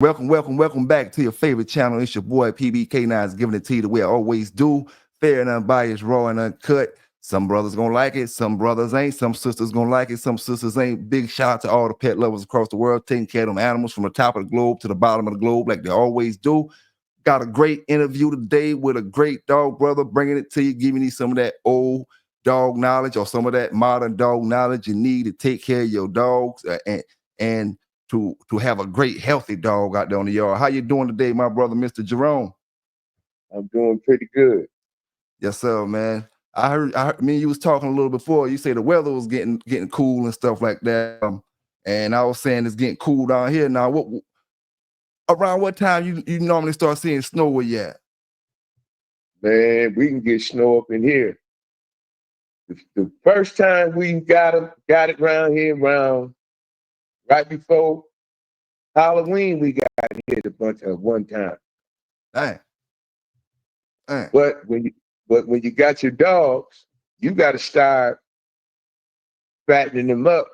Welcome back to your favorite channel. It's your boy PBK9s giving it to you the way I always do. Fair and unbiased, raw and uncut. Some brothers gonna like it, some brothers ain't. Some sisters gonna like it, some sisters ain't. Big shout out to all the pet lovers across the world, taking care of them animals from the top of the globe to the bottom of the globe like they always do. Got a great interview today with a great dog brother, bringing it to you, giving you some of that old dog knowledge or some of that modern dog knowledge you need to take care of your dogs and to have a great healthy dog out there on the yard. How you doing today, my brother, Mr. Jerome? I'm doing pretty good. Yes, sir, man. I heard me and you was talking a little before. You say the weather was getting cool and stuff like that. And I was saying it's getting cool down here now. Around what time you normally start seeing snow where you at? Man, we can get snow up in here. The first time we got it around here around right before Halloween, we got hit a bunch of one time. Dang. But when you got your dogs, you got to start fattening them up.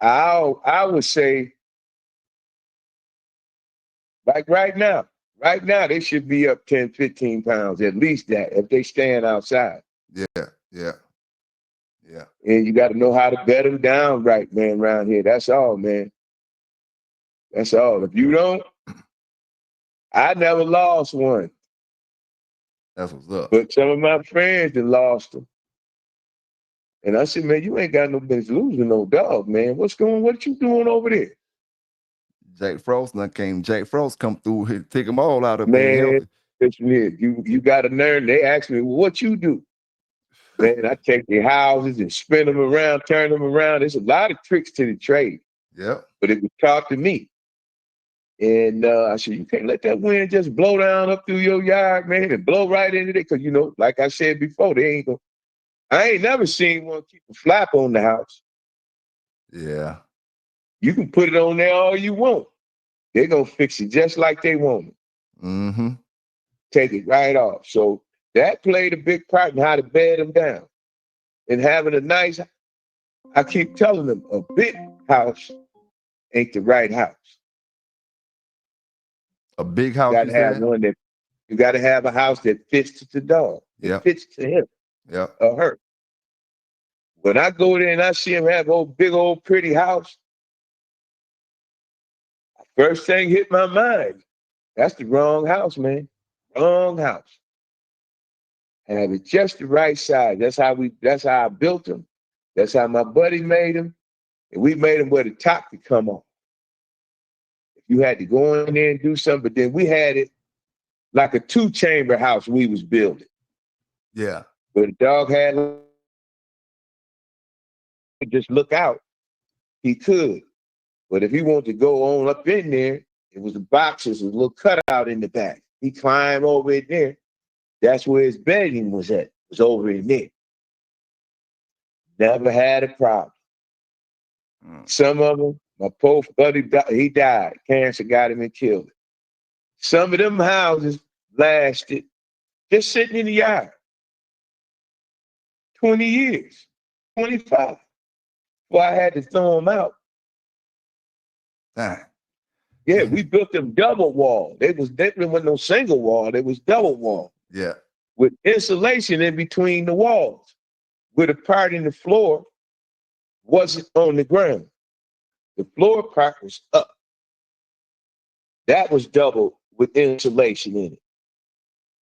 I would say, like right now they should be up 10, 15 pounds, at least that, if they stand outside. Yeah. And you got to know how to bed them down right, man, around here. That's all, man. That's all. If you don't, I never lost one. That's what's up. But some of my friends that lost them. And I said, man, you ain't got no business losing no dog, man. What you doing over there? Jack Frost come through here, take them all out of Man, healthy. listen here. You got to learn. They ask me, well, what you do? Man, I take their houses and spin them around, turn them around. There's a lot of tricks to the trade. Yeah. But it was taught to me. And I said, you can't let that wind just blow down up through your yard, man, and blow right into it. Because, like I said before, I ain't never seen one keep a flap on the house. Yeah. You can put it on there all you want. They're going to fix it just like they want it. Mm-hmm. Take it right off. So that played a big part in how to bed them down. And having a nice, I keep telling them, a big house ain't the right house. A big house. You got to have a house that fits to the dog. It fits to him. Yeah. Or her. When I go there and I see him have a big old pretty house, first thing hit my mind. That's the wrong house, man. Wrong house. Have it just the right size. That's how I built them. That's how my buddy made them. And we made them where the top could come off. If you had to go in there and do something, but then we had it like a 2-chamber house we was building. Yeah. But the dog had just look out, he could. But if he wanted to go on up in there, it was the boxes, a little cutout in the back. He climbed over in there. That's where his bedding was at. It was over in there. Never had a problem. Some of them, my poor buddy, he died. Cancer got him and killed him. Some of them houses lasted just sitting in the yard 20 years, 25. Well, I had to throw them out. Yeah, we built them double wall. They wasn't no single wall. They was double wall. Yeah. With insulation in between the walls. With a part in the floor wasn't on the ground. The floor part was up. That was double with insulation in it.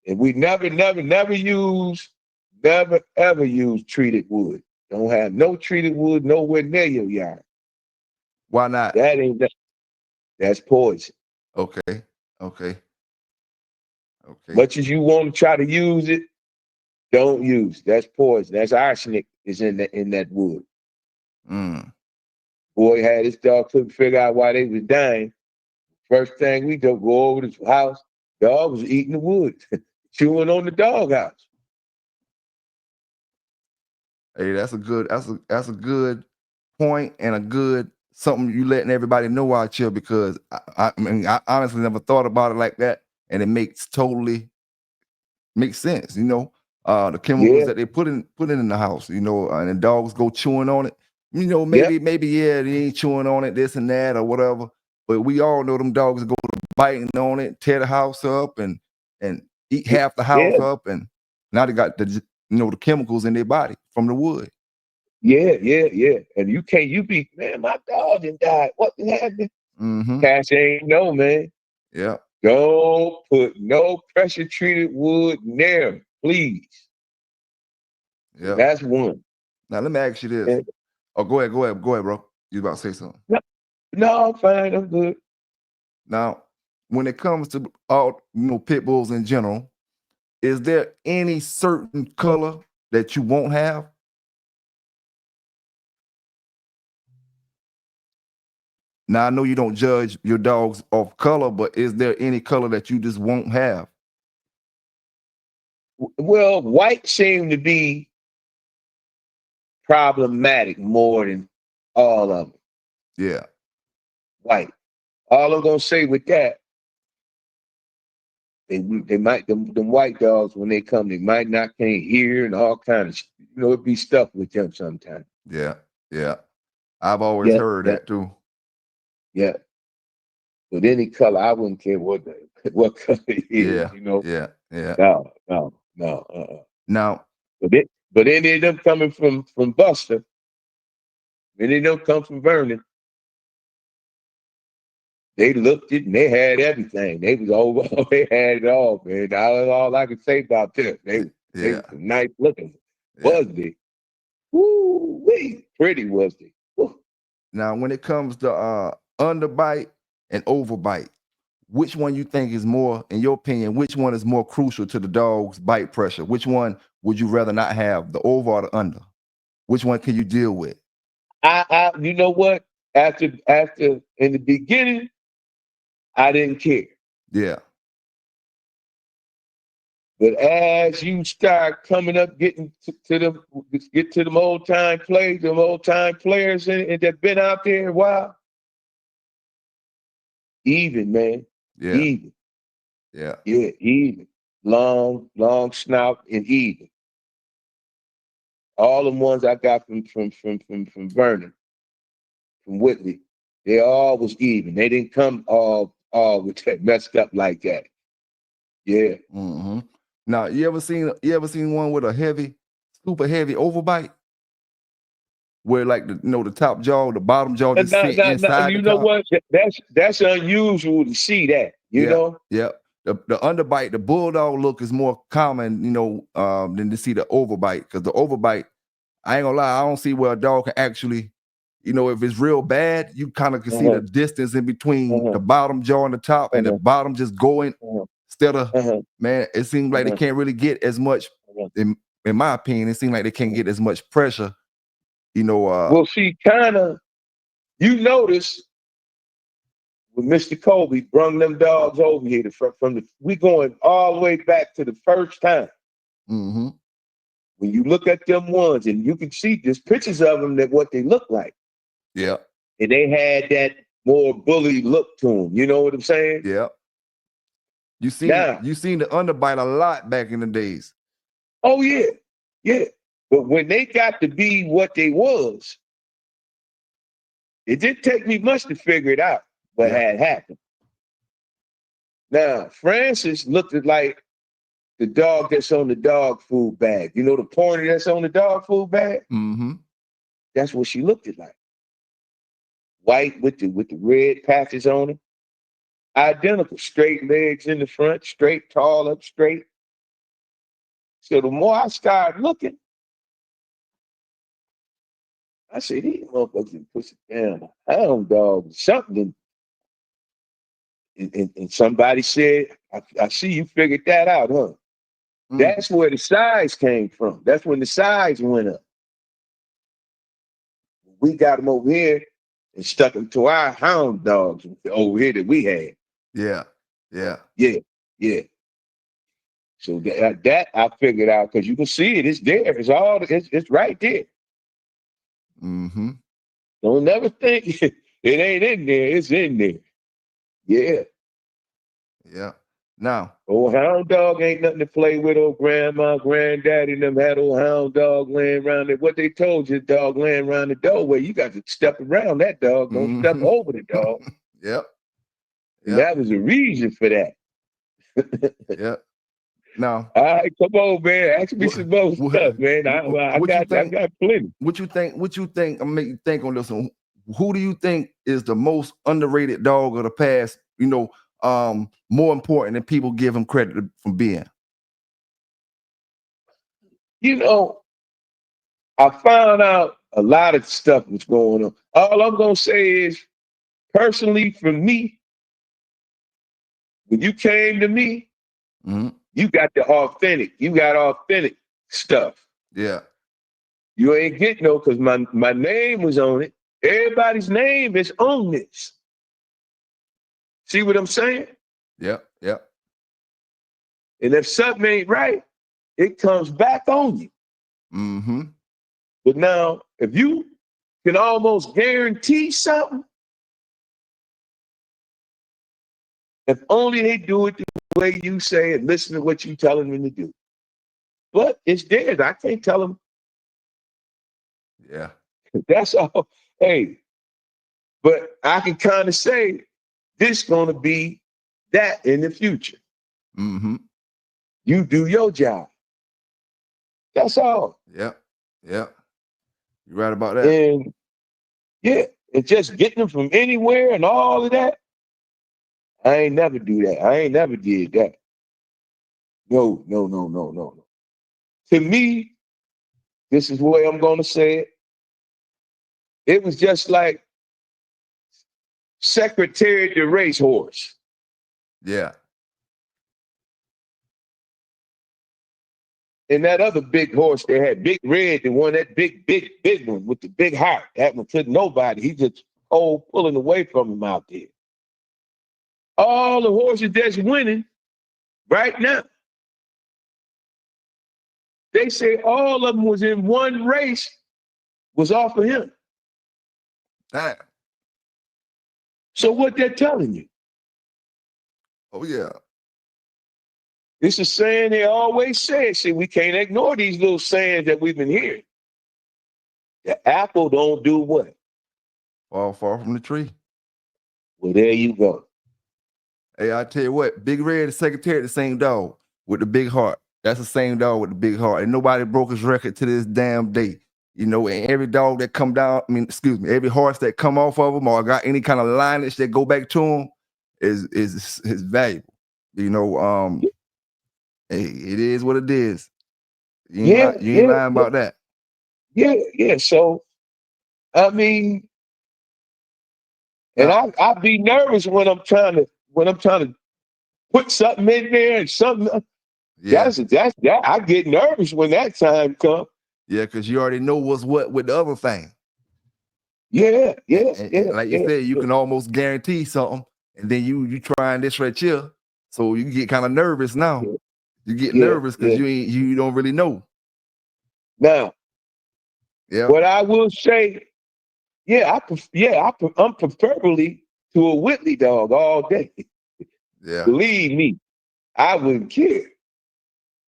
And we never ever use treated wood. Don't have no treated wood nowhere near your yard. Why not? That's poison. Okay. Much as you want to try to use it, don't use. That's poison. That's arsenic is in that wood. Boy had his dog, couldn't figure out why they was dying. First thing we do, go over to the house, dog was eating the wood, chewing on the doghouse. Hey, that's a good point and a good something you letting everybody know out here, because I honestly never thought about it like that, and it makes sense. The chemicals that they put in the house, and the dogs go chewing on it. Maybe they ain't chewing on it, this and that or whatever. But we all know them dogs go to biting on it, tear the house up, and eat half the house up, and now they got the the chemicals in their body from the wood. Yeah. And you be, man, my dog done died. What happened? Cash ain't no, man. Yeah. Don't put no pressure treated wood in there, please. Yeah. That's one. Now let me ask you this. Oh, go ahead, bro. You about to say something? No, I'm fine. I'm good. Now, when it comes to all pit bulls in general, is there any certain color that you won't have? Now, I know you don't judge your dogs off color, but is there any color that you just won't have? Well, white seem to be problematic more than all of them. Yeah. White. All I'm gonna say with that, they might them white dogs when they come, they might not can't hear and all kinds of it be stuff with them sometimes. Yeah. I've always heard that too. Yeah. But any color, I wouldn't care what color it is, Yeah. No. Now, but any of them coming from Buster, any of them come from Vernon, they looked it and they had everything. They was over, they had it all, man. That's all I can say about them. They were nice looking. Was they? Woo wee, pretty was they. Woo. Now, when it comes to underbite and overbite, which one you think is more, in your opinion, which one is more crucial to the dog's bite pressure? Which one would you rather not have, the over or the under? Which one can you deal with? You know what? After in the beginning, I didn't care. Yeah. But as you start coming up, getting to them old time players and that been out there a while, even, man. Yeah. Even. Yeah. Yeah, even. Long snout and even. All the ones I got from Vernon, from Whitley, they all was even. They didn't come all with that messed up like that. Yeah. Mm-hmm. Now, you ever seen one with a super heavy overbite? Where like the top jaw, the bottom jaw just sit inside you the know top? what? That's unusual to see that. You know? Yeah. The underbite, the bulldog look is more common, than to see the overbite. Because the overbite, I ain't gonna lie, I don't see where a dog can actually, if it's real bad, you kind of can see the distance in between the bottom jaw and the top, and the bottom just going instead of, man, it seems like they can't really get as much, in my opinion, it seems like they can't get as much pressure, Well, see, you notice when Mr. Kobe brung them dogs over here we going all the way back to the first time. Mm-hmm. When you look at them ones, and you can see there's pictures of them that what they look like. Yeah. And they had that more bully look to them. You know what I'm saying? Yeah. You seen the underbite a lot back in the days. Oh yeah. Yeah. But when they got to be what they was, it didn't take me much to figure it out what had happened. Now, Francis looked like the dog that's on the dog food bag. You know the pointer that's on the dog food bag? Mm-hmm. That's what she looked like. White with the red patches on it. Identical. Straight legs in the front, straight, tall up straight. So the more I started looking, I said, these motherfuckers can push it down. Hound dog, something. And somebody said, I see you figured that out, huh? Mm. That's where the size came from. That's when the size went up. We got them over here and stuck them to our hound dogs over here that we had. Yeah. So that I figured out because you can see it. It's there. It's right there. Mm-hmm. Don't never think it ain't in there. It's in there. Yeah. Yeah. Now, old hound dog ain't nothing to play with. Old grandma, granddaddy, them had old hound dog laying around there. What they told you, dog laying around the doorway, you got to step around that dog. Don't step over the dog. Yep. And that was the reason for that. Yeah. Now, all right, come on, man. Ask me some more stuff, man. I got plenty. What you think? I'm make you think on this one. Who do you think is the most underrated dog of the past? More important than people give him credit for being. I found out a lot of stuff was going on. All I'm gonna say is, personally, for me, when you came to me, you got the authentic. You got authentic stuff. Yeah. You ain't getting no, because my name was on it. Everybody's name is on this. See what I'm saying? Yep. Yep. And if something ain't right, it comes back on you. Mm-hmm. But now, if you can almost guarantee something, if only they do it the way you say and listen to what you telling them to do. But it's theirs. I can't tell them. Yeah. That's all. Hey, but I can kind of say this going to be that in the future. Mm-hmm. You do your job. That's all. Yep. Yep. You're right about that. And yeah, and just getting them from anywhere and all of that, I ain't never do that. I ain't never did that. No. To me, this is the way I'm going to say it. It was just like Secretary the racehorse. Yeah. And that other big horse they had, Big Red, the one, that big one with the big heart. That one couldn't nobody. He just pulling away from him out there. All the horses that's winning right now, they say all of them was in one race, was off of him. Damn. So what they're telling you? Oh, yeah. It's a saying they always say. See, we can't ignore these little sayings that we've been hearing. The apple don't do what? Fall far from the tree. Well, there you go. Hey, I tell you what, Big Red, the secretary, the same dog with the big heart. That's the same dog with the big heart. And nobody broke his record to this damn day. And every dog that come down, every horse that come off of him or got any kind of lineage that go back to him is valuable. Hey, it is what it is. You ain't lying about that. Yeah. So, I mean, and I be nervous when I'm trying to put something in there and something. Yeah. That's I get nervous when that time comes. Yeah, because you already know what's what with the other thing. Yeah. Like you said, you can almost guarantee something, and then you trying this right here, so you get kind of nervous now. Yeah. You get nervous because you don't really know. Now, yeah. What I will say, I'm preferably to a Whitley dog all day. Yeah. Believe me, I wouldn't care.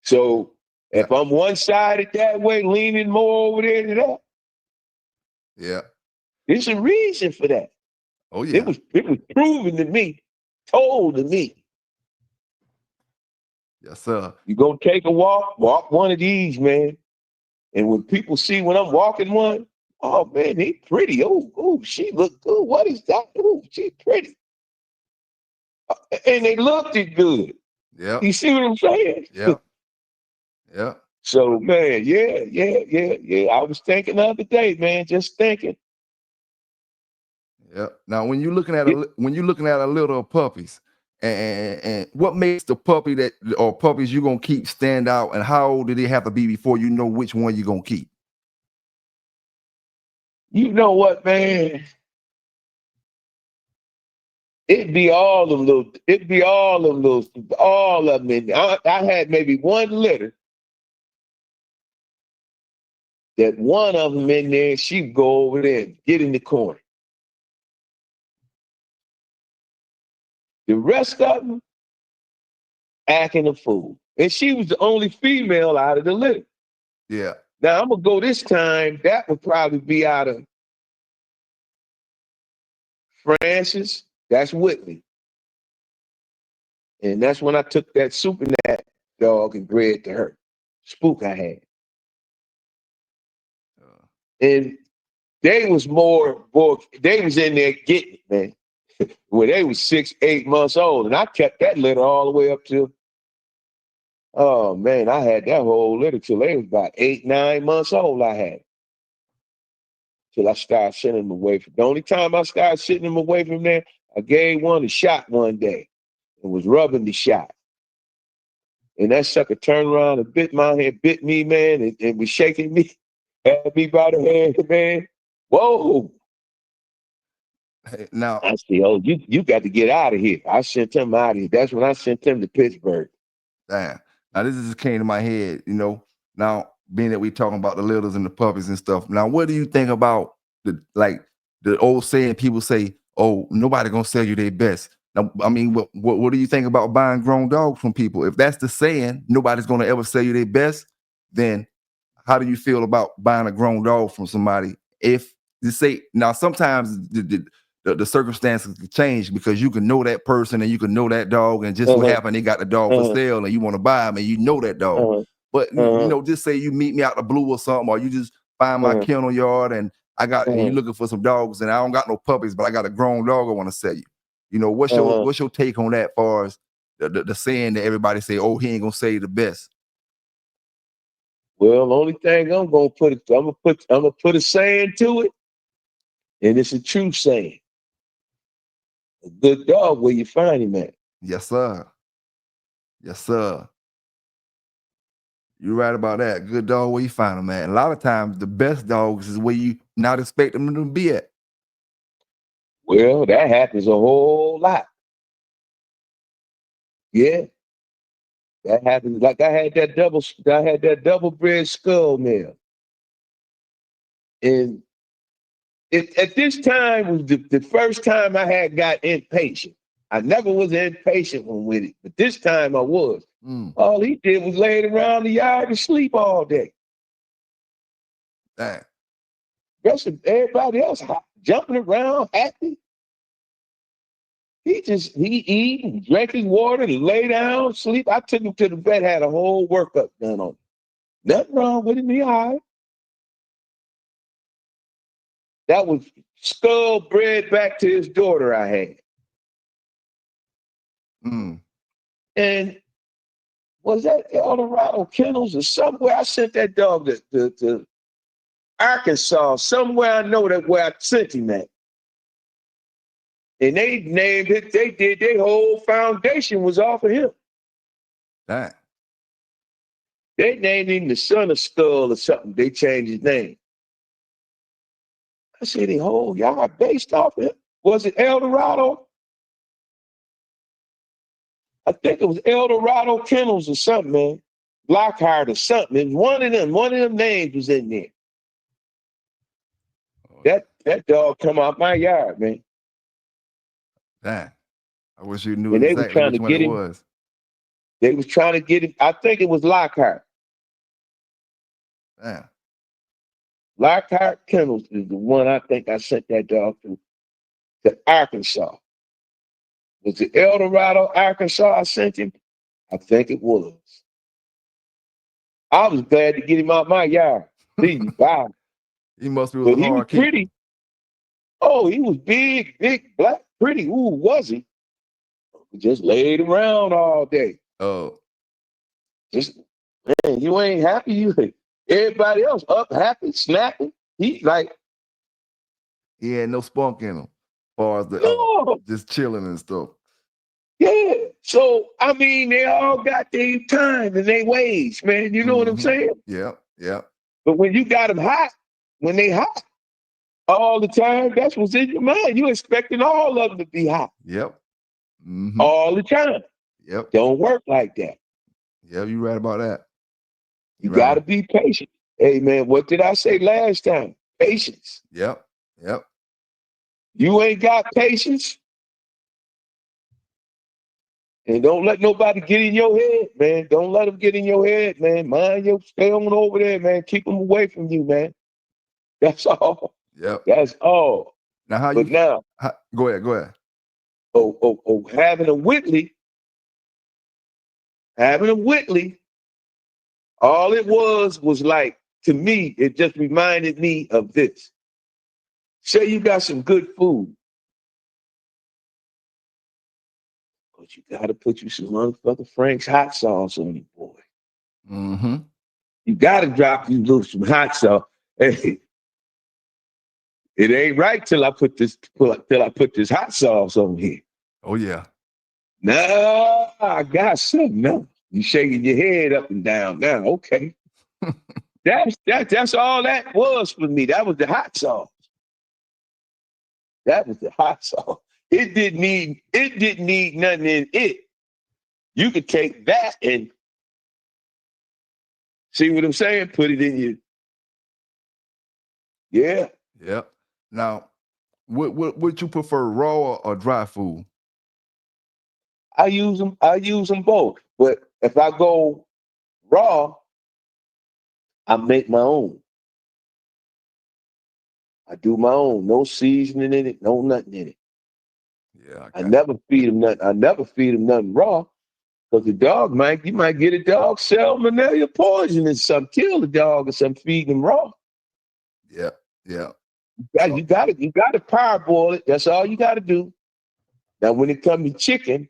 So if I'm one-sided that way, leaning more over there to that, yeah, there's a reason for that. Oh yeah, it was proven to me, told to me. Yes, sir. You gonna take a walk one of these, man. And when people see when I'm walking one, oh man, they pretty. Oh, she look good. What is that? Oh, she pretty. And they looked it good. Yeah. You see what I'm saying? Yeah. Yeah. So man, yeah. I was thinking the other day, man, just thinking. Yeah. Now, when you're looking at a litter of puppies, and what makes the puppy or puppies you're gonna keep stand out, and how old do they have to be before you know which one you're gonna keep? You know what, man? It'd be all of them. All of them. I had maybe one litter that one of them in there, she'd go over there and get in the corner. The rest of them acting a fool. And she was the only female out of the litter. Yeah. Now I'm gonna go this time. That would probably be out of Francis. That's Whitley. And that's when I took that super nat dog and bred to her. Spook I had. And they was more, they was in there getting it, man. When they was 6, 8 months old. And I kept that litter all the way up to, oh man, I had that whole litter till they was about 8, 9 months old. I had till I started sending them away from. The only time I started sending them away from there, I gave one a shot one day and was rubbing the shot. And that sucker turned around and bit my hand, bit me, man, and was shaking me, had me by the hand, man. Whoa. Now, I said, oh, you got to get out of here. I sent him out of here. That's when I sent him to Pittsburgh. damn. Now this just came to my head, you know. Now, being that we talking about the littles and the puppies and stuff. Now, what do you think about the old saying people say, oh, nobody gonna sell you their best? Now, I mean, what do you think about buying grown dogs from people? If that's the saying, nobody's gonna ever sell you their best, then how do you feel about buying a grown dog from somebody? If you say now, sometimes the circumstances can change because you can know that person and you can know that dog, and just what happened, they got the dog for sale and you want to buy him and you know that dog. But you know, just say you meet me out the blue or something, or you just find my kennel yard and and you looking for some dogs and I don't got no puppies, but I got a grown dog I want to sell you. You know, what's your take on that, as far as the saying that everybody say, oh, he ain't gonna say the best? Well, the only thing I'm gonna put a saying to it, and it's a true saying. A good dog where you find him at. Yes, sir. Yes, sir. You're right about that. Good dog where you find them at. And a lot of times the best dogs is where you not expect them to be at. Well, that happens a whole lot. Yeah. That happens. Like I had that double bred skull male. And at this time was the first time I had got impatient. I never was an impatient one with it, but this time I was. All he did was lay around the yard and sleep all day. Dang. Rest of everybody else jumping around, happy. He eat and drank his water and lay down, sleep. I took him to the vet, had a whole workup done on him. Nothing wrong with him, he all right. That was skull bred back to his daughter I had. And was that Eldorado Kennels or somewhere? I sent that dog to Arkansas, somewhere I know that where I sent him at. And they named it, they did, their whole foundation was off of him. That. They named him the Son of Skull or something. They changed his name. I said, the whole yard based off of him. Was it Eldorado? I think it was Eldorado Kennels or something, man. Lockhart or something. And one of them names was in there. That dog come out my yard, man. Damn. I wish you knew and exactly which one it was. They was trying to get him. I think it was Lockhart. Damn. Lockhart Kennels is the one I think I sent that dog to Arkansas. Was it Eldorado, Arkansas I sent him? I think it was. I was glad to get him out my yard. He must be a hard keeper. Pretty. Oh, he was big, black, pretty. Ooh, was he? Just laid around all day. Oh. Just, man, you ain't happy. Everybody else up, happy, snapping. He had no spunk in him, as far as just chilling and stuff. Yeah. So, I mean, they all got their time and their ways, man. You know what I'm saying? Yeah, yeah. But when you got them hot, when they hot all the time, that's what's in your mind. You expecting all of them to be hot. Yep. All the time. Yep. Don't work like that. Yeah, you're right about that. You got to be patient. Hey, man, what did I say last time? Patience. Yep. Yep. You ain't got patience. And don't let nobody get in your head, man. Don't let them get in your head, man. Stay on over there, man. Keep them away from you, man. That's all. Yep. That's all. Now, go ahead. Oh, having a Whitley, Having a Whitley, all it was like, to me, it just reminded me of this. Say you got some good food, but you got to put you some motherfucking Frank's hot sauce on it, boy. Mm-hmm. You got to drop you some hot sauce. Hey, it ain't right till I put this hot sauce on here. Oh yeah. No, I got something. No, you shaking your head up and down. Now, okay. That's all that was for me. That was the hot sauce. That was the hot sauce. It didn't need nothing in it. You could take that and see what I'm saying? Put it in your, yeah. Yep. Now, would you prefer raw or dry food? I use them both. But if I go raw, I make my own. I do my own. No seasoning in it, no nothing in it. Yeah, I never feed them nothing raw. Because you might get a dog salmonella poison or something, kill the dog or something, feeding him raw. Yeah, yeah. You got to parboil it. That's all you got to do. Now, when it comes to chicken,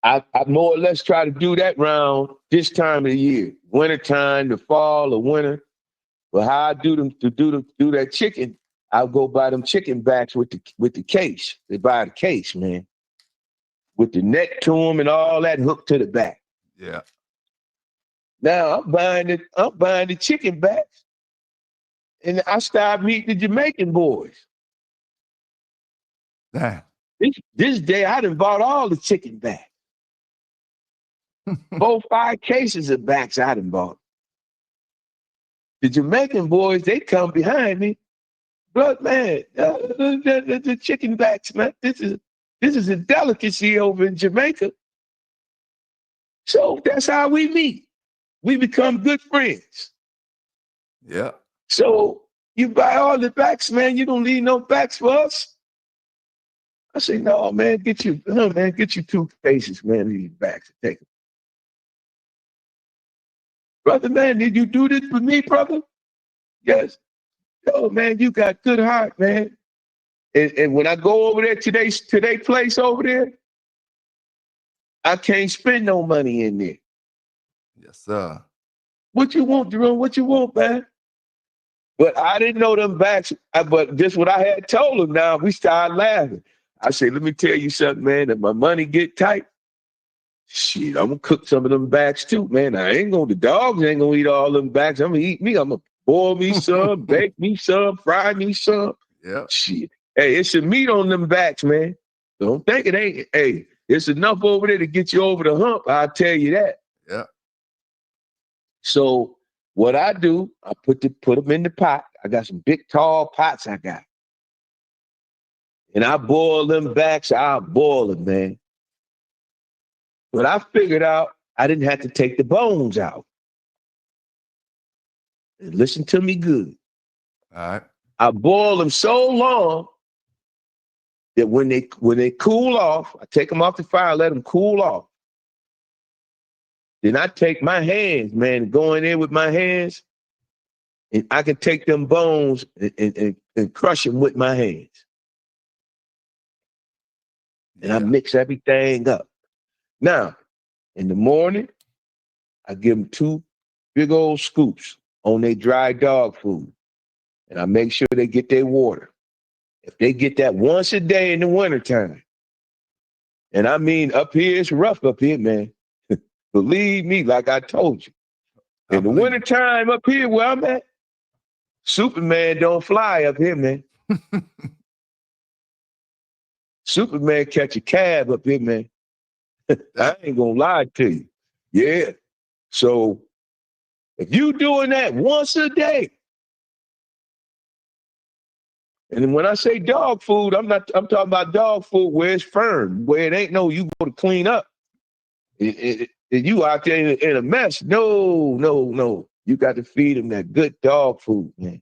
I more or less try to do that round this time of the year, wintertime, the fall or winter. But how I do that chicken, I'll go buy them chicken backs with the case. They buy the case, man, with the neck to them and all that hooked to the back. Yeah. Now I'm buying the chicken backs, and I started meeting the Jamaican boys. Damn. This day I done bought all the chicken backs. 4-5 cases of backs I done bought. The Jamaican boys, they come behind me. But man, the chicken backs, man, this is a delicacy over in Jamaica. So that's how we meet. We become good friends. Yeah. So you buy all the backs, man. You don't need no backs for us. I say, no, man, get you 2 cases, man, these backs. Take them. Brother, man, did you do this for me, brother? Yes. Oh, man, you got good heart, man. And when I go over there to their place over there, I can't spend no money in there. Yes, sir. What you want, Jerome? What you want, man? But I didn't know them backs. But just what I had told them, now we started laughing. I said, let me tell you something, man. If my money get tight, shit, I'm gonna cook some of them backs too, man. The dogs ain't gonna eat all them backs. I'm gonna eat me. I'm gonna boil me some, bake me some, fry me some. Yeah. Shit. Hey, it's some meat on them backs, man. Don't think it ain't. Hey, it's enough over there to get you over the hump. I'll tell you that. Yeah. So what I do, I put them in the pot. I got some big, tall pots I got. And I boil them backs. I'll boil them, man. But I figured out I didn't have to take the bones out. And listen to me good. All right. I boil them so long that when they cool off, I take them off the fire, let them cool off. Then I take my hands, man, go in there with my hands, and I can take them bones and crush them with my hands. And I mix everything up. Now, in the morning, I give them 2 big old scoops on their dry dog food. And I make sure they get their water. If they get that once a day in the wintertime, and I mean, up here, it's rough up here, man. Believe me, like I told you. In the wintertime up here where I'm at, Superman don't fly up here, man. Superman catch a cab up here, man. I ain't gonna lie to you. Yeah. So if you doing that once a day, and when I say dog food, I'm talking about dog food where it's firm, where it ain't no you go to clean up. You out there in a mess. No. You got to feed them that good dog food, man.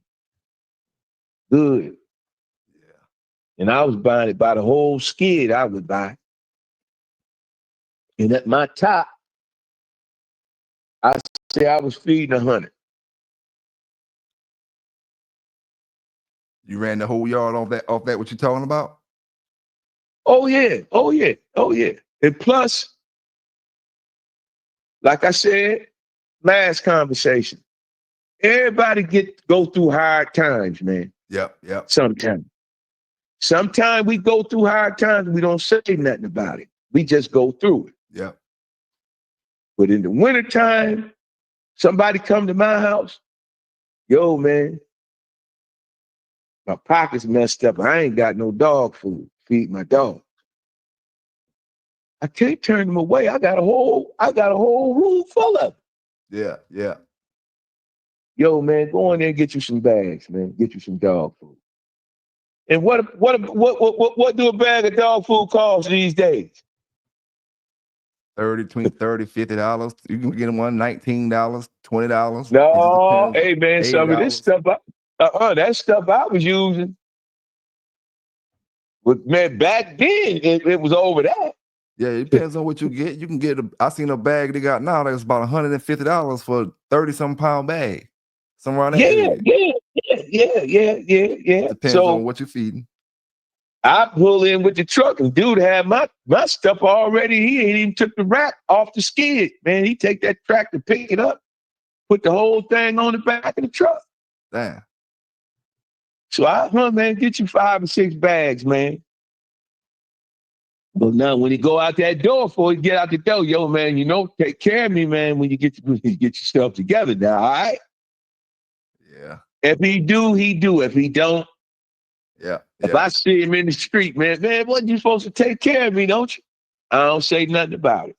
Good. Yeah. And I was buying it by the whole skid I would buy. And at my top, I say I was feeding 100. You ran the whole yard off that what you talking about? Oh yeah, oh yeah, oh yeah. And plus, like I said, last conversation, everybody go through hard times, man. Yep. Sometimes we go through hard times, we don't say nothing about it. We just go through it. Yep. But in the wintertime, somebody come to my house, yo, man, my pocket's messed up. I ain't got no dog food. Feed my dog. I can't turn them away. I got a whole room full of them. Yeah. Yo, man, go in there and get you some bags, man. Get you some dog food. And what do a bag of dog food cost these days? Between $30, $50. You can get them one $19, $20. No, hey man, some of this $80. stuff, that stuff I was using. But man, back then it was over that. Yeah, it depends on what you get. You can get I seen a bag they got now that's about $150 for a 30-some pound bag. Somewhere around that area. Yeah. Depends on what you're feeding. I pull in with the truck and dude had my stuff already. He ain't even took the rack off the skid. Man, he take that tractor, pick it up, put the whole thing on the back of the truck. Damn. So man, get you 5 or 6 bags, man. Well, now when you go out that door, before you get out the door, yo, man, take care of me, man, when you get your stuff together now, all right? Yeah. If he do, he do. If he don't, yeah. If I see him in the street, man, wasn't you supposed to take care of me, don't you? I don't say nothing about it.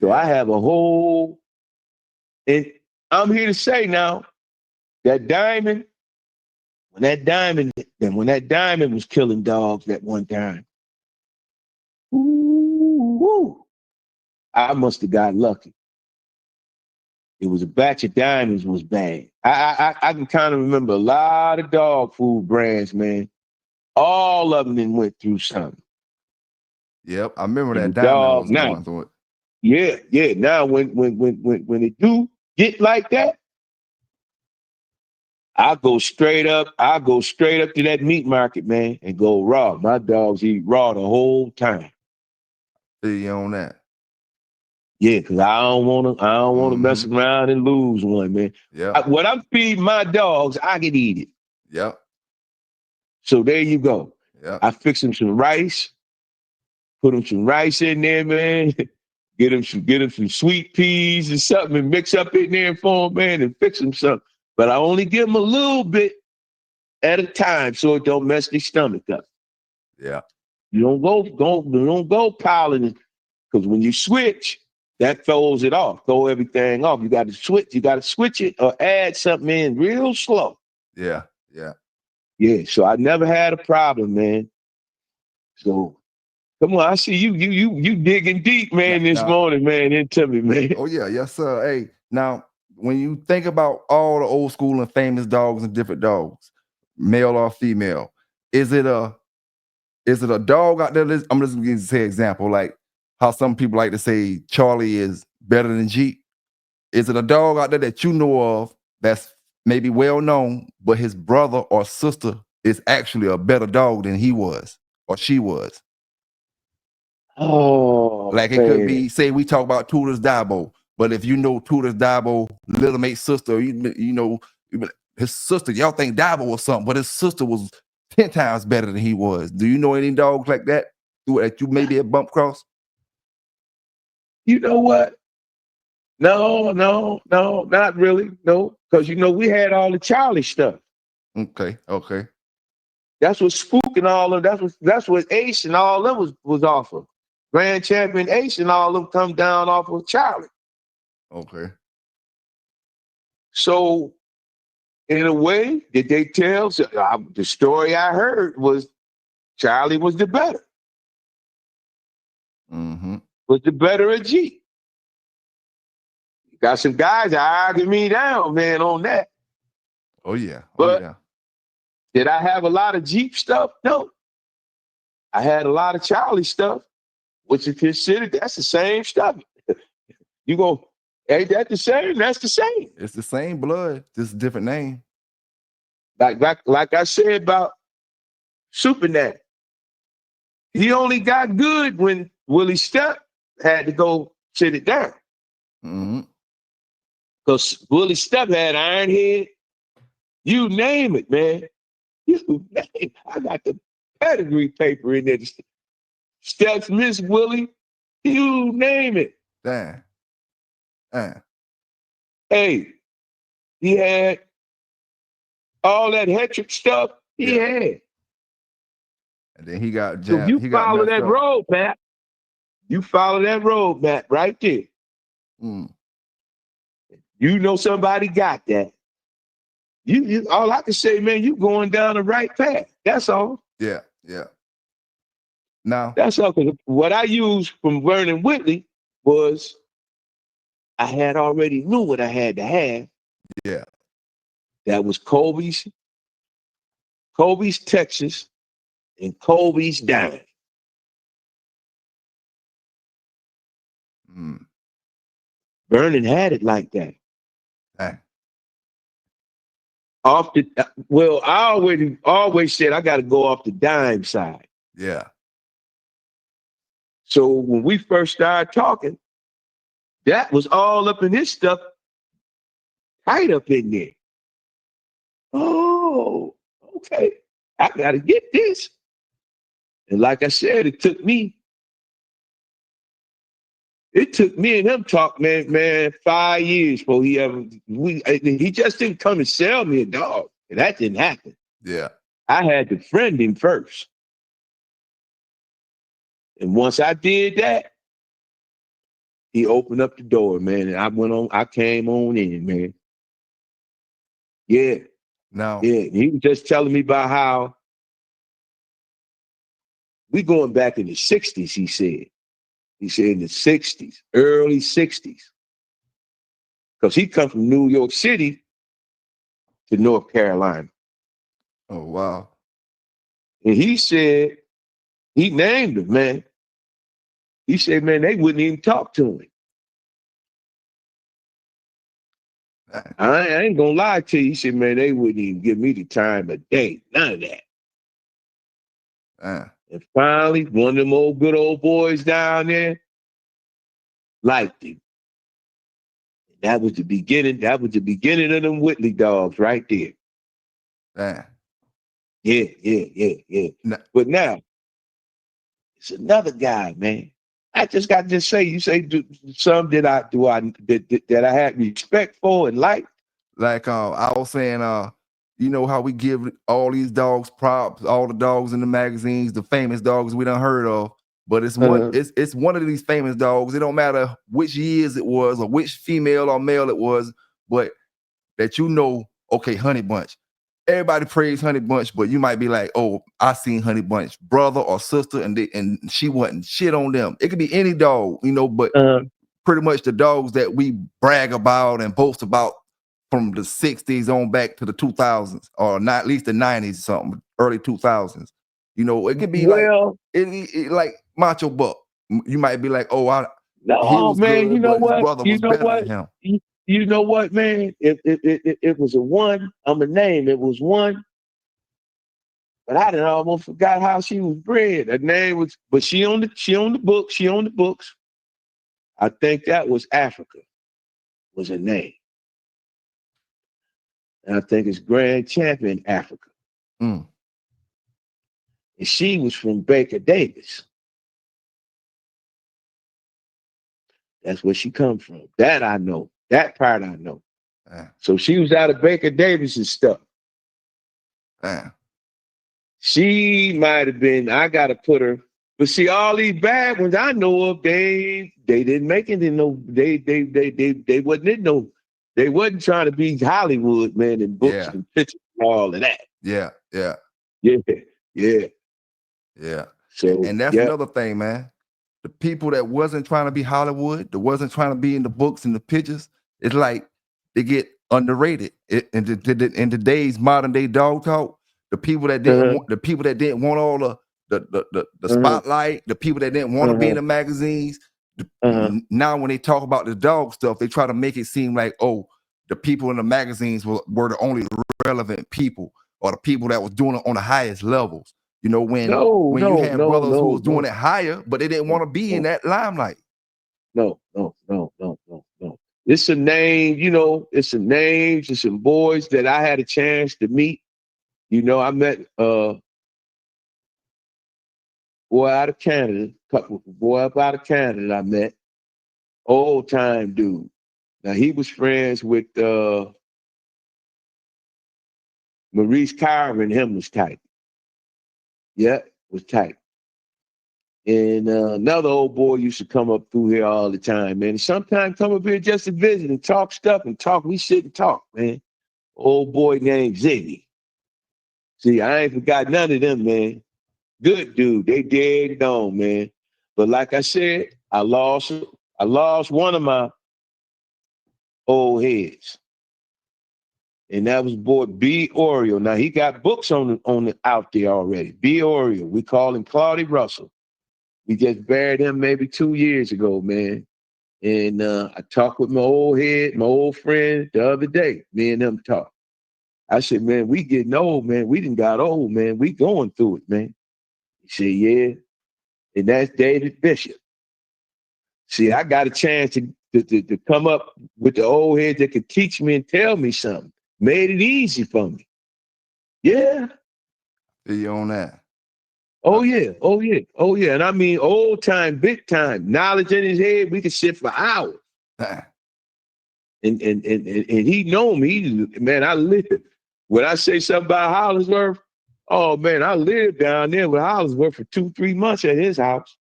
So I have a whole, and I'm here to say now, that diamond, when that diamond was killing dogs that one time, I must have got lucky. It was a batch of diamonds was bad. I can kind of remember a lot of dog food brands, man. All of them went through something. Yep, I remember that diamond was going through it. Yeah. Now when it do get like that, I go straight up to that meat market, man, and go raw. My dogs eat raw the whole time. See you on that. Yeah, because I don't want to mess around and lose one, man. Yeah. What I'm feeding my dogs, I can eat it. Yep. So there you go. Yep. I fix them some rice, put them some rice in there, man. Get them some sweet peas or something and mix up in there for them, man, and fix them something. But I only give them a little bit at a time so it don't mess their stomach up. Yeah. You don't go piling it, because when you switch, that throws it off, throw everything off. You got to switch it or add something in real slow. Yeah. So I never had a problem, man. So come on, I see you digging deep, man, this morning, man, into me, man. Oh yeah, yes, sir. Hey, now when you think about all the old school and famous dogs and different dogs, male or female, is it a dog out there? I'm just going to say an example, like how some people like to say Charlie is better than Jeep. Is it a dog out there that you know of that's maybe well known, but his brother or sister is actually a better dog than he was or she was? Oh, like it could be, say we talk about Tudor's Dabo, but if you know Tudor's Dabo, little mate's sister, you know his sister, y'all think Dabo was something, but his sister was 10 times better than he was. Do you know any dogs like that that you maybe have bump cross? You know what? No, not really. No, because we had all the Charlie stuff. Okay. That's what Spook and all of that's what Ace and all of them was off of. Grand Champion Ace and all of them come down off of Charlie. Okay. So in a way, did they tell? So, the story I heard was Charlie was the better. Was the better of G. Got some guys that argue me down, man, on that. Oh yeah. But did I have a lot of Jeep stuff? No. I had a lot of Charlie stuff. What's it considered? That's the same stuff. You go, ain't that the same? That's the same. It's the same blood, just a different name. Like I said about Superman. He only got good when Willie Step had to go sit it down. Because Willie Step had iron head. You name it, man. You name it. I got the pedigree paper in there. Steps Miss Willie. You name it. Damn. Hey, he had all that Hetrick stuff he had. And then he got So jabbed. you He got follow messed that up. roadmap. You follow that roadmap right there. You know somebody got that. You all I can say, man, you going down the right path. That's all. Yeah. Now that's all. Because what I used from Vernon Whitley was I had already knew what I had to have. Yeah. That was Colby's Texas and Colby's Dime. Vernon had it like that. I always said I got to go off the dime side. Yeah. So when we first started talking, that was all up in his stuff, tight up in there. Oh, okay. I got to get this. And like I said, it took me and him talk, man, 5 years before he just didn't come and sell me a dog. And that didn't happen. Yeah. I had to friend him first. And once I did that, he opened up the door, man. And I came on in, man. Yeah. No. Yeah. He was just telling me about how we going back in the 60s, he said. He said in the 60s, early 60s. Because he come from New York City to North Carolina. Oh, wow. And he said, he named him, man. He said, man, they wouldn't even talk to him. I ain't gonna lie to you. He said, man, they wouldn't even give me the time of day. None of that. And finally, one of them good old boys down there liked him. That was the beginning. That was the beginning of them Whitley dogs right there. Yeah. No. But now, it's another guy, man. I just got to say, you say some that I had respect for and liked. Like I was saying, you know how we give all these dogs props, all the dogs in the magazines, the famous dogs we done heard of. But it's one of these famous dogs. It don't matter which years it was or which female or male it was, but that okay, Honey Bunch. Everybody praise Honey Bunch, but you might be like, oh, I seen Honey Bunch brother or sister, and she wasn't shit on them. It could be any dog, but pretty much the dogs that we brag about and boast about from the 60s on back to the 2000s, or not at least the 90s, something early 2000s. It could be like Macho Buck. You might be like, oh, he was man, good, you know but what? his brother was better than him. You know what, man? It was a one. I'm a name. It was one. But I done almost forgot how she was bred. Her name was, but she owned the book. She owned the books. I think that was Africa, was her name. And I think it's Grand Champion Africa. And she was from Baker Davis. That's where she come from. That I know. That part I know. So she was out of Baker Davis's stuff. She might have been, I gotta put her, but see, all these bad ones I know of, they didn't make it in no, they wasn't in no, they wasn't trying to be Hollywood, man, and books and pictures and all of that. Yeah. So and that's another thing, man. The people that wasn't trying to be Hollywood, that wasn't trying to be in the books and the pictures, it's like they get underrated. In today's modern day dog talk, the people that didn't want all the the spotlight, the people that didn't want to be in the magazines. Now when they talk about the dog stuff, they try to make it seem like, oh, the people in the magazines were the only relevant people, or the people that was doing it on the highest levels. You know, when you had brothers who was doing it higher, but they didn't want to be in that limelight. No. It's a name, you know, it's some names and some boys that I had a chance to meet. You know, I met boy out of Canada, boy up out of Canada I met. Old time dude. Now he was friends with Maurice Carver, and him was tight. Yeah, was tight. And another old boy used to come up through here all the time, man. Sometimes come up here just to visit and talk stuff and talk. We sit and talk, man. Old boy named Ziggy. See, I ain't forgot none of them, man. Good dude. They dead and gone, man. But like I said, I lost one of my old heads. And that was boy B. Oriole. Now he got books on out there already. B. Oriole. We call him Claudia Russell. We just buried him maybe 2 years ago, man. And I talked with my old head, my old friend the other day. Me and him talked. I said, man, we getting old, man. We done got old, man. We going through it, man. He said, yeah. And that's David Bishop. See, I got a chance to come up with the old head that could teach me and tell me something. Made it easy for me. Yeah. You on that? Oh yeah. And I mean old time, big time. Knowledge in his head, we could sit for hours. And he know me. Man, I live. When I say something about Hollingsworth, oh man, I lived down there with Hollingsworth for 2-3 months at his house.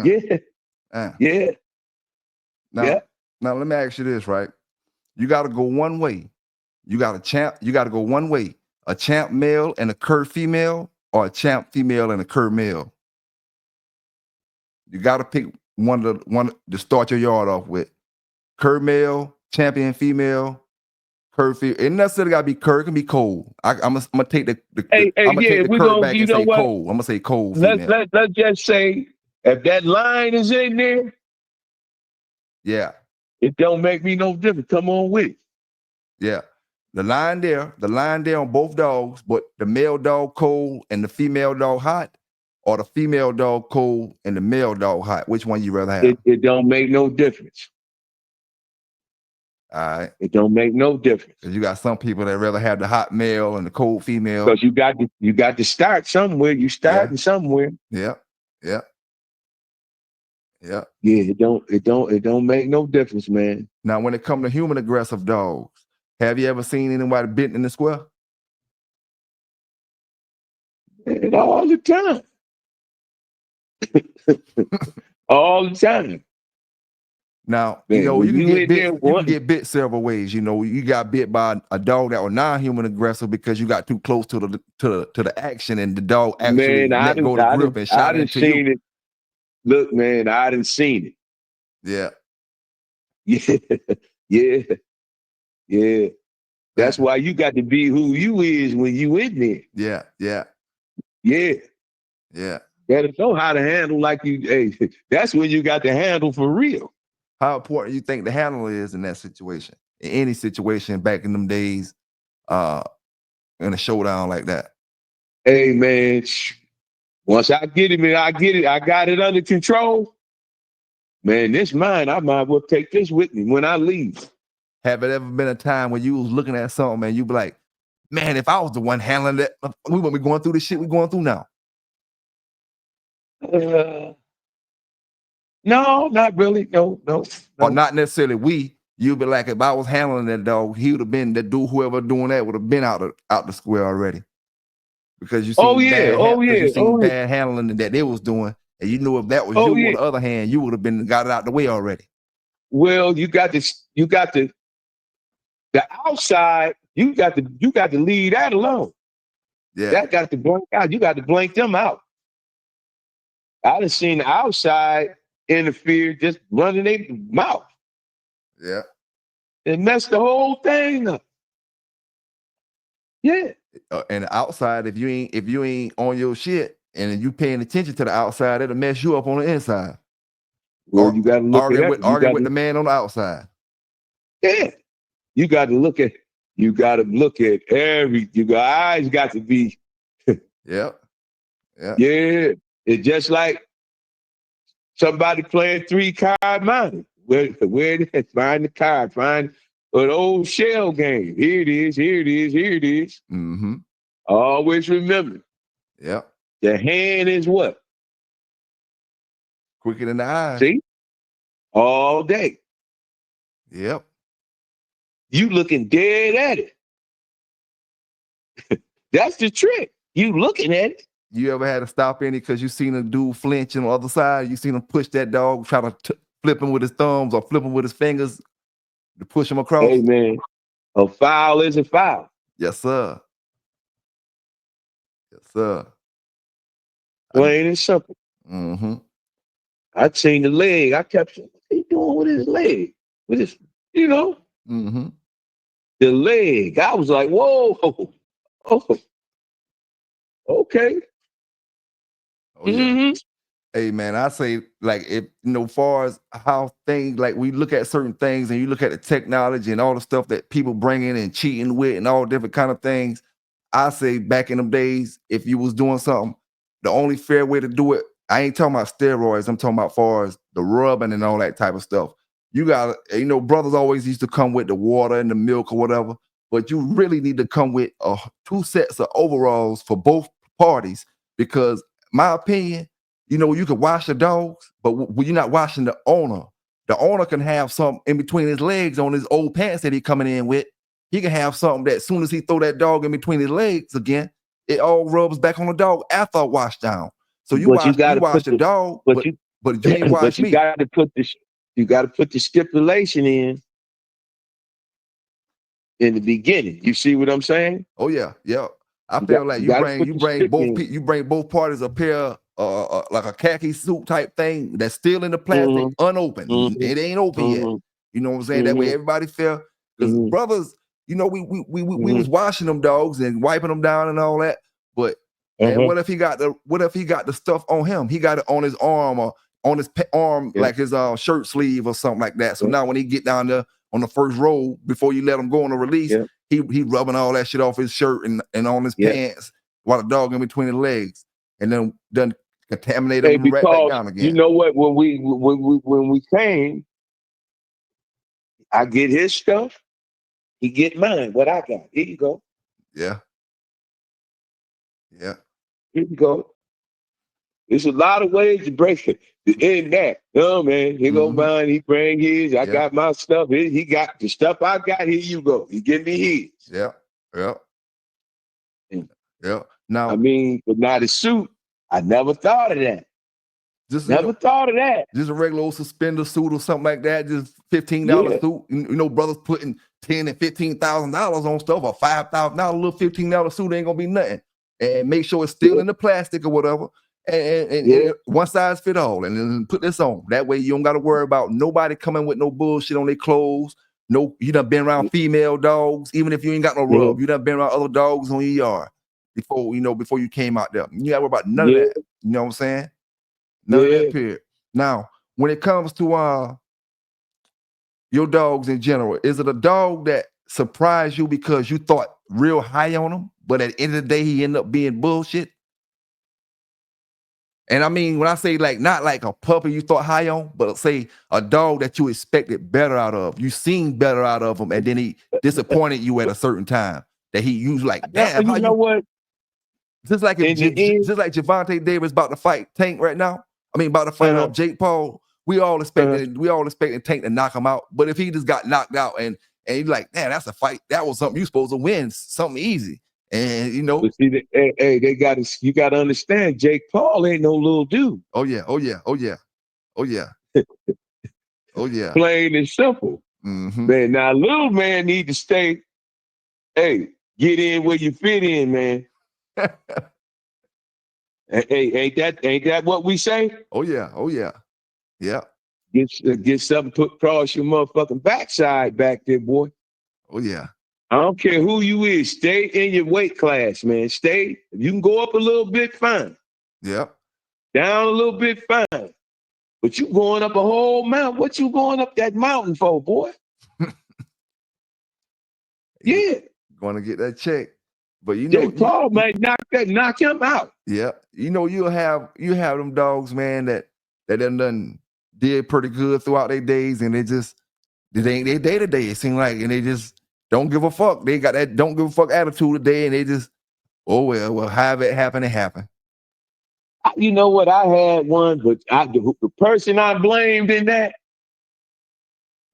Yeah. Now let me ask you this, right? You got to go one way. You got to go one way. A champ male and a cur female, or a champ female and a cur male. You got to pick one to start your yard off with. Cur male, champion female, cur female. It necessarily got to be cur. It can be cold. I'm gonna take the cur back and say cold. I'm gonna say cold female. Let's just say if that line is in there, yeah, it don't make me no difference. Come on with it. Yeah. The line there on both dogs, but the male dog cold and the female dog hot, or the female dog cold and the male dog hot? Which one you rather have? It don't make no difference. All right. It don't make no difference. Because you got some people that rather have the hot male and the cold female. Because you got to start somewhere. You starting somewhere. Yeah. Yeah, it don't make no difference, man. Now, when it comes to human aggressive dogs, have you ever seen anybody bitten in the square? Man, all the time. All the time. Now, man, you can get bit several ways. You know, you got bit by a dog that was non-human aggressive because you got too close to the action, and the dog actually let go the grip and shot into you. It. Look, man, I done seen it. Yeah. That's why you got to be who you is when you in there. Yeah. Gotta know how to handle like you. Hey, that's when you got to handle for real. How important you think the handle is in that situation? In any situation back in them days, in a showdown like that. Hey man, once I get it, man, I got it under control. Man, this mine. I might as well take this with me when I leave. Have it ever been a time when you was looking at something and you be like, man, if I was the one handling that, we wouldn't be going through the shit we're going through now? No, not really. No. Or not necessarily we. You'd be like, if I was handling that dog, he would have been that dude, whoever doing that would have been out the square already. Because you seen bad handling that they was doing, and you knew if that was you, on the other hand, you would have got it out the way already. Well, you got the outside, you got to leave that alone. Yeah. That got to blank out. You got to blank them out. I done seen the outside interfere, just running their mouth. Yeah. It messed the whole thing up. Yeah. And the outside, if you ain't on your shit and you paying attention to the outside, it'll mess you up on the inside. Well, you got to look at that. Arguing with the man on the outside. Yeah, you got to look at. You got to look at every. Your eyes got to be. Yep. Yeah, it's just like somebody playing 3-card money. Where it is? Find the card. Find an old shell game. Here it is. Here it is. Here it is. Mm-hmm. Always remember. Yep. The hand is what? Quicker than the eye. See? All day. Yep. You looking dead at it. That's the trick. You looking at it. You ever had to stop any because you seen a dude flinch on the other side? You seen him push that dog, try to flip him with his thumbs or flip him with his fingers to push him across? Hey, man, a foul is a foul. Yes, sir. Yes, sir. Plain and simple. Mm-hmm. I seen the leg. I kept saying, what he doing with his leg? With his, Mm-hmm. the leg. I was like, whoa. Oh, okay. Oh, yeah. Mm-hmm. Hey, man, I say, like, if, far as how things, like, we look at certain things and you look at the technology and all the stuff that people bring in and cheating with and all different kind of things, I say back in them days, if you was doing something, the only fair way to do it, I ain't talking about steroids, I'm talking about far as the rubbing and all that type of stuff. You got, brothers always used to come with the water and the milk or whatever, but you really need to come with 2 sets of overalls for both parties because, my opinion, you can wash the dogs, but when you're not washing the owner can have something in between his legs on his old pants that he coming in with. He can have something that as soon as he throw that dog in between his legs again, it all rubs back on the dog after a wash down. So you wash the dog, but you ain't wash me. You got to put the stipulation in the beginning. You see what I'm saying? Oh yeah, yeah. I feel like you bring both parties a pair like a khaki suit type thing that's still in the plastic, unopened. Mm-hmm. It ain't open yet. You know what I'm saying? That way everybody feel, because brothers, we was washing them dogs and wiping them down and all that. But man, what if he got the stuff on him? He got it on his arm or on his arm, like his shirt sleeve or something like that. So now when he get down there on the first row, before you let him go on the release, he rubbing all that shit off his shirt and on his pants while the dog in between his legs, and then contaminate him right back down again. You know what? When we came, I get his stuff, he get mine. What I got? Here you go. Yeah. Yeah. Here you go. There's a lot of ways to break it. In that, man, he go mine, he bring his. I got my stuff. He got the stuff I got. Here you go. He give me his. Yeah. Yeah. Yeah. Now, I mean, but not a suit. I never thought of that. Thought of that. Just a regular old suspender suit or something like that. Just $15 suit. Brothers putting $10,000 and $15,000 on stuff, or $5,000. A little $15 suit ain't gonna be nothing. And make sure it's still in the plastic or whatever. And one size fit all. And then put this on. That way you don't got to worry about nobody coming with no bullshit on their clothes. No, you done been around female dogs, even if you ain't got no rub. You done been around other dogs on your yard before you came out there. You got to worry about none of that. You know what I'm saying? None of that period. Now, when it comes to your dogs in general, is it a dog that surprised you because you thought real high on him, but at the end of the day he ended up being bullshit? And I mean, when I say like, not like a puppy you thought high on, but say a dog that you expected better out of. You seen better out of him, and then he disappointed you at a certain time. That he used like, damn, you know what? Just like Javante Davis about to fight Tank right now. I mean, about to fight Jake Paul. We all expecting Tank to knock him out. But if he just got knocked out and you're like, man, that's a fight. That was something you supposed to win, something easy. And but see, you got to understand, Jake Paul ain't no little dude. Oh yeah. Plain and simple. Man, now little man need to stay. Hey, get in where you fit in, man. Hey, ain't that what we say? Oh yeah. Get something put across your motherfucking backside back there, boy. Oh yeah. I don't care who you is. Stay in your weight class, man. Stay. If you can go up a little bit, fine. Yep. Down a little bit, fine. But you going up a whole mountain. What you going up that mountain for, boy? Yeah. Going to get that check. But you know, Jake Paul might knock him out. Yeah. You know, you have them dogs, man, that done did pretty good throughout their days, and they ain't their day to day, it seems like, and they just don't give a fuck. They got that don't give a fuck attitude today, and they just, oh well, have it happen, it happen. You know what? I had one, but the person I blamed in that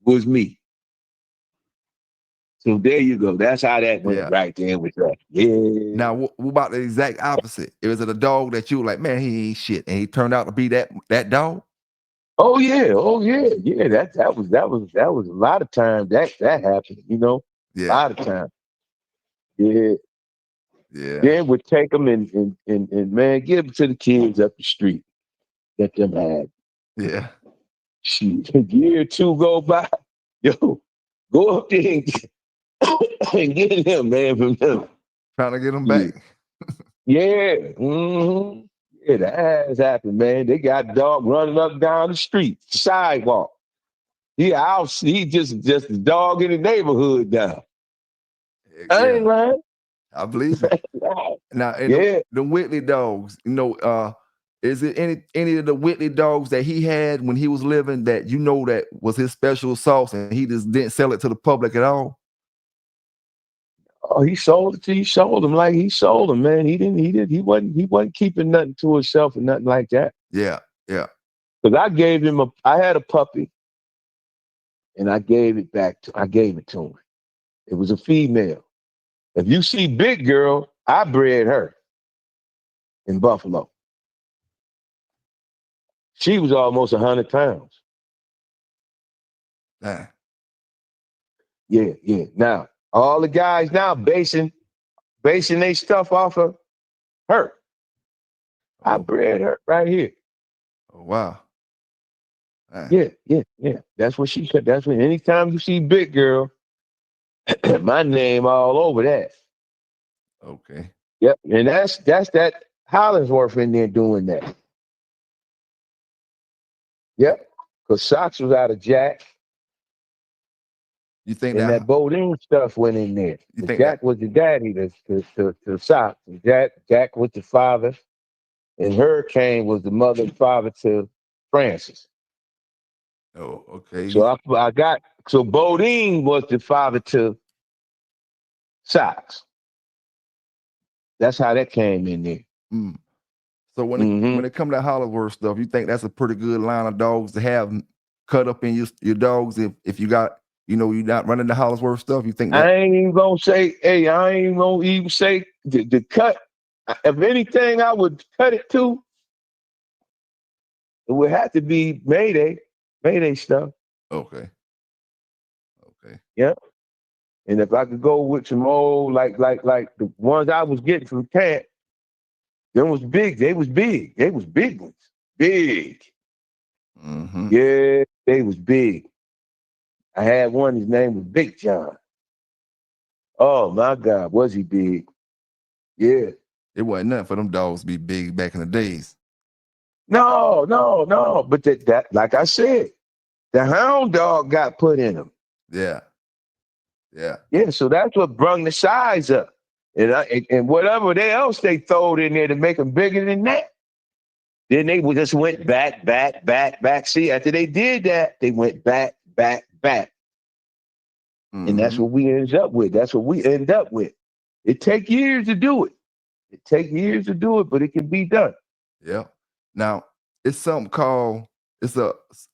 was me. So there you go. That's how that went right there with that. Yeah. Now, what about the exact opposite? Is it a dog that you were like, man, he ain't shit, and he turned out to be that dog? Oh yeah. Yeah. That was a lot of times that happened. You know, a lot of times. Yeah. Yeah. Then would take them and man, give them to the kids up the street. Let them have. Yeah. Shoot, a year or two go by. Yo, go up there and get him, man, from them. Trying to get him back. Yeah. Mm-hmm. Yeah, that has happened, man. They got dog running up down the street, sidewalk. He just a dog in the neighborhood now. I ain't lying. I believe it. Now, the Whitley dogs, you know, is it any of the Whitley dogs that he had when he was living that you know that was his special sauce and he just didn't sell it to the public at all? Oh, he sold it. He sold them like he sold them, man. He wasn't keeping nothing to himself or nothing like that. Yeah. Because I had a puppy, and I gave it to him. It was a female. If you see Big Girl, I bred her in Buffalo. She was almost 100 pounds. Yeah. Now, all the guys now basing their stuff off of her. I bred her right here. Oh, wow. Yeah. That's what she said. That's when anytime you see Big Girl, my name all over that. Okay. Yep. And that's that Hollingsworth in there doing that. Yep. Because Sox was out of Jack. You think that Bodine stuff went in there? Jack was the daddy to Sox. Jack was the father, and Hurricane was the mother and father to Francis. Oh, okay. So Bodine was the father to Sox. That's how that came in there. Mm. So when it comes to Hollingsworth stuff, you think that's a pretty good line of dogs to have cut up in your dogs if you got, you know, you're not running the Hollingsworth stuff? You think that? I ain't even gonna say, I ain't gonna even say the cut. If anything, I would cut it to. It would have to be Mayday stuff. Okay. Yeah. And if I could go with some old, like the ones I was getting from Cat, them was big. They was big. They was big ones. Big. Mm-hmm. Yeah, they was big. I had one, his name was Big John. Oh my God, was he big? Yeah. It wasn't nothing for them dogs to be big back in the days. No. But that like I said, the hound dog got put in them. Yeah. So that's what brung the size up. And whatever else they throwed in there to make them bigger than that. Then they just went back. See, after they did that, they went back. Mm-hmm. And that's what we end up with. It take years to do it. But it can be done. Yeah. Now, it's a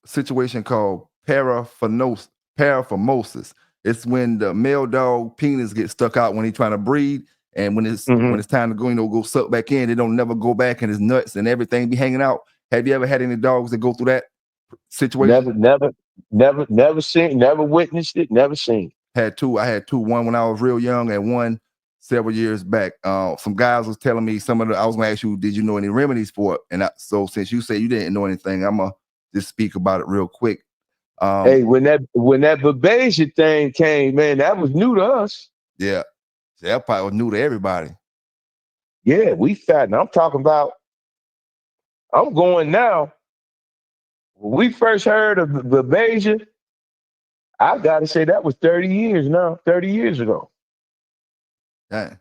situation called paraphimosis. It's when the male dog penis gets stuck out when he's trying to breed, and when it's time to go suck back in, they don't never go back, and his nuts and everything be hanging out. Have you ever had any dogs that go through that situation? Never seen, never witnessed it, never seen. I had two. One when I was real young, and one several years back. Some guys was telling me I was gonna ask you, did you know any remedies for it? And so since you say you didn't know anything, I'm gonna just speak about it real quick. Hey, when that Babesia thing came, man, that was new to us. Yeah. That part was new to everybody. Yeah, we started. I'm talking about, I'm going now. When we first heard of the Beja, I got to say that was 30 years now, 30 years ago. Dang.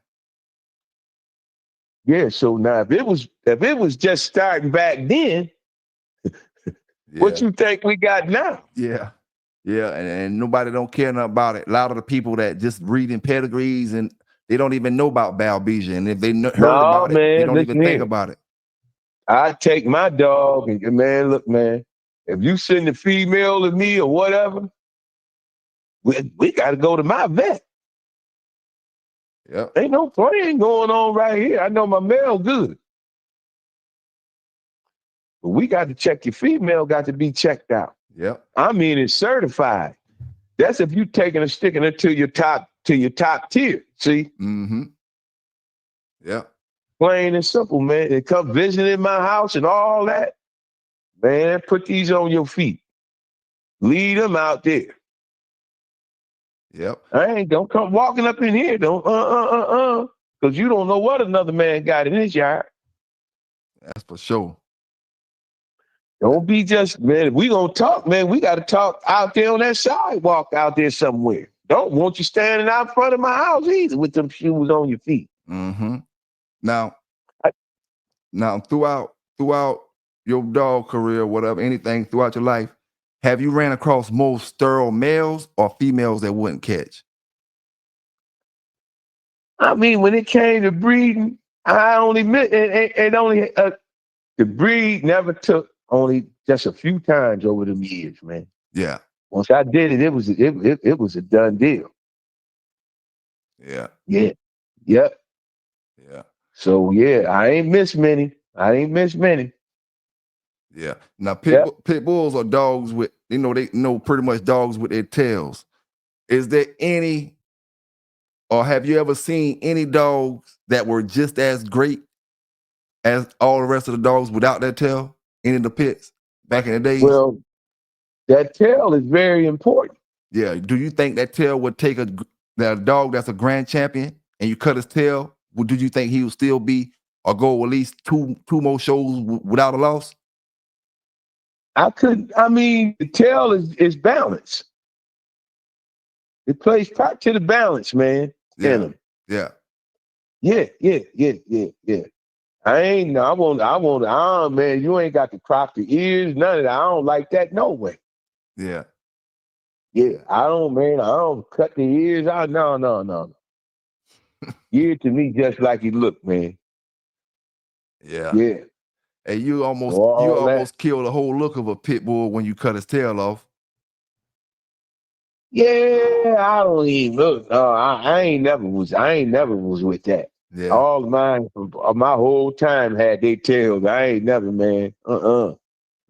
Yeah, so now if it was just starting back then, what Yeah. you think we got now? Yeah. Yeah. And nobody don't care nothing about it. A lot of the people that just reading pedigrees and they don't even know about Balbesia. And if they heard No, about it, they man, don't even listen think here. about it. I take my dog and man, look, man, if you send a female to me or whatever, we got to go to my vet. Yep. Ain't no playing going on right here. I know my male good. But we got to check your female, got to be checked out. Yep. I mean, it's certified. That's if you taking and sticking it to your top tier. See? Mm-hmm. Yep. Plain and simple, man. They come visiting my house and all that. Man, put these on your feet. Lead them out there. Yep. Don't come walking up in here. Don't because you don't know what another man got in his yard. That's for sure. Don't be just, man, if we gonna talk, man, we gotta talk out there on that sidewalk out there somewhere. Don't want you standing out front of my house either with them shoes on your feet. Mm-hmm. Now, I- throughout your dog career, whatever, anything throughout your life, have you ran across more sterile males or females that wouldn't catch? I mean, when it came to breeding, I only the breed never took only just a few times over them years, man. Yeah. Once I did it, it was a done deal. Yeah. Yeah. Yep. Yeah. So yeah, I ain't missed many. Yeah. Now, Yep. pit bulls are dogs with, they know pretty much dogs with their tails. Is there any, or have you ever seen any dogs that were just as great as all the rest of the dogs without their tail? Any of the pits back in the days? Well, that tail is very important. Yeah. Do you think that tail would take that dog that's a grand champion and you cut his tail? Do you think he would still be or go at least two more shows without a loss? I mean, the tail is balance. It plays part to the balance, man, in Yeah. them. Yeah. Yeah. Man, you ain't got to crop the ears, none of that. I don't like that no way. Yeah. Yeah, I don't cut the ears out. No. Ear to me just like it look, man. Yeah. Yeah. And So you all that. almost kill the whole look of a pit bull when you cut his tail off. Yeah, I don't even look. I ain't never was with that. Yeah. All mine, my whole time had they tails. I ain't never, man. I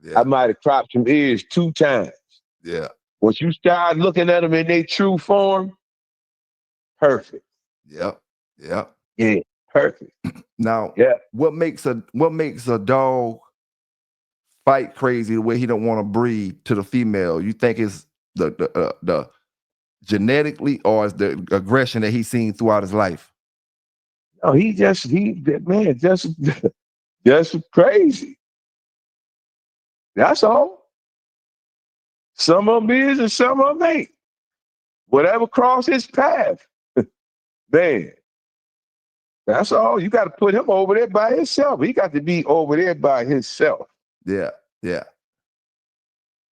Yeah. might have cropped some ears 2 times. Yeah. Once you start looking at them in their true form, perfect. Yep. Yep. Yeah, perfect. Now, Yeah. what makes a dog fight crazy the way he don't want to breed to the female? You think it's the genetically or is the aggression that he's seen throughout his life? No, man, just crazy. That's all. Some of them is and some of them ain't. Whatever cross his path, man. That's all. You got to put him over there by himself. He got to be over there by himself. Yeah. Yeah.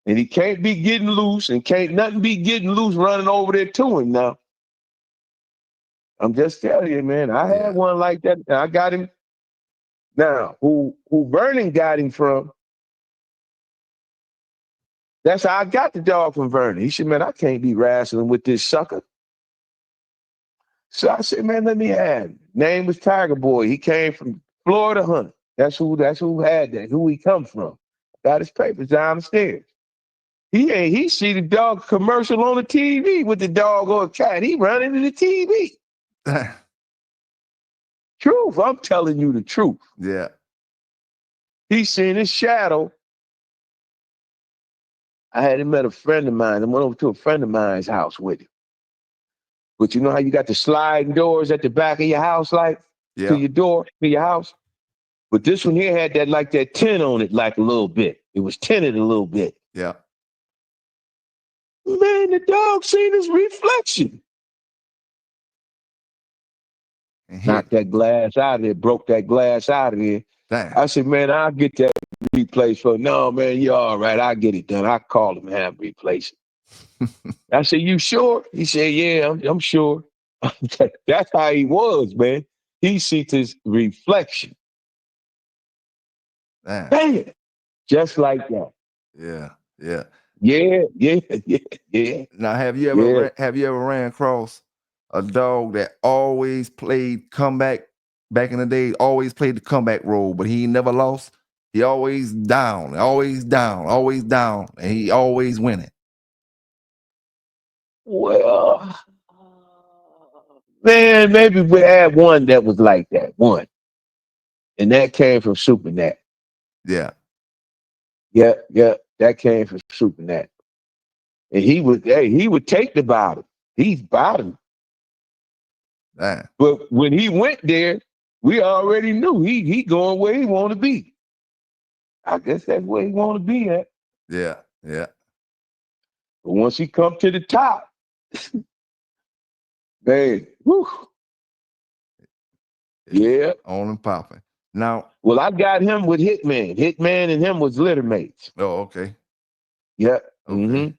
And he can't be getting loose and can't nothing be getting loose running over there to him now. I'm just telling you, man. I Yeah. had one like that. And I got him. Now, who Vernon got him from, that's how I got the dog from Vernon. He said, man, I can't be wrestling with this sucker. So I said, man, let me have him. Name was Tiger Boy. He came from Florida hunting. That's who had that, who he come from. Got his papers downstairs. He see the dog commercial on the TV with the dog or a cat. He run into the TV. Truth. I'm telling you the truth. Yeah. He seen his shadow. I had him met a friend of mine. I went over to a friend of mine's house with him. But you know how you got the sliding doors at the back of your house, like Yeah. to your door, to your house? But this one here had that like that tint on it, like a little bit. It was tinted a little bit. Yeah. Man, the dog seen his reflection. And Knocked that glass out of there, broke that glass out of there. Damn. I said, man, I'll get that replaced for. No, man, you're all right. I'll get it done. I call him and have him replace it. I said, you sure? He said, yeah, I'm sure. That's how he was, man. He sees his reflection. Damn. Damn. Just like that. Yeah. Yeah. Yeah. Now, have you ever ran across a dog that always played comeback back in the day? Always played the comeback role, but he never lost. He always down, and he always winning. Well, man, maybe we had one that was like that. One. And that came from Supernat. Yeah. Yeah. That came from Supernat. And he would take the bottom. He's bottom. Damn. But when he went there, we already knew he going where he want to be. I guess that's where he want to be at. Yeah. Yeah. But once he come to the top, man, whew, yeah. On and popping. Now, well, I got him with Hitman. Hitman and him was litter mates. oh, okay. Yeah. Okay. Mm-hmm.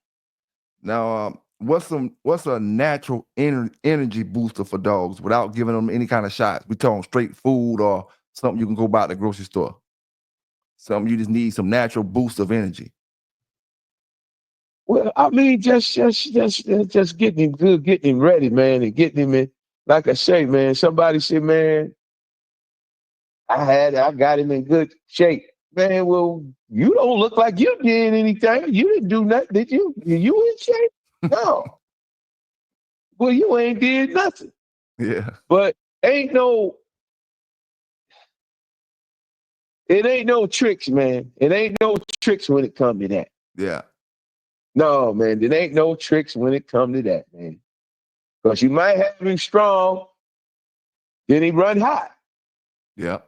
Now, what's a natural energy booster for dogs without giving them any kind of shots? We talking straight food or something you can go buy at the grocery store. Something you just need some natural boost of energy. Well, I mean, just getting him good, getting him ready, man, and getting him in. Like I say, man, somebody said, man, I got him in good shape. Man, well, you don't look like you did anything. You didn't do nothing, did you? You in shape? No. Well, you ain't did nothing. Yeah. But it ain't no tricks, man. It ain't no tricks when it comes to that. Yeah. No, man, there ain't no tricks when it comes to that, man. Because you might have him strong, then he run hot. Yep.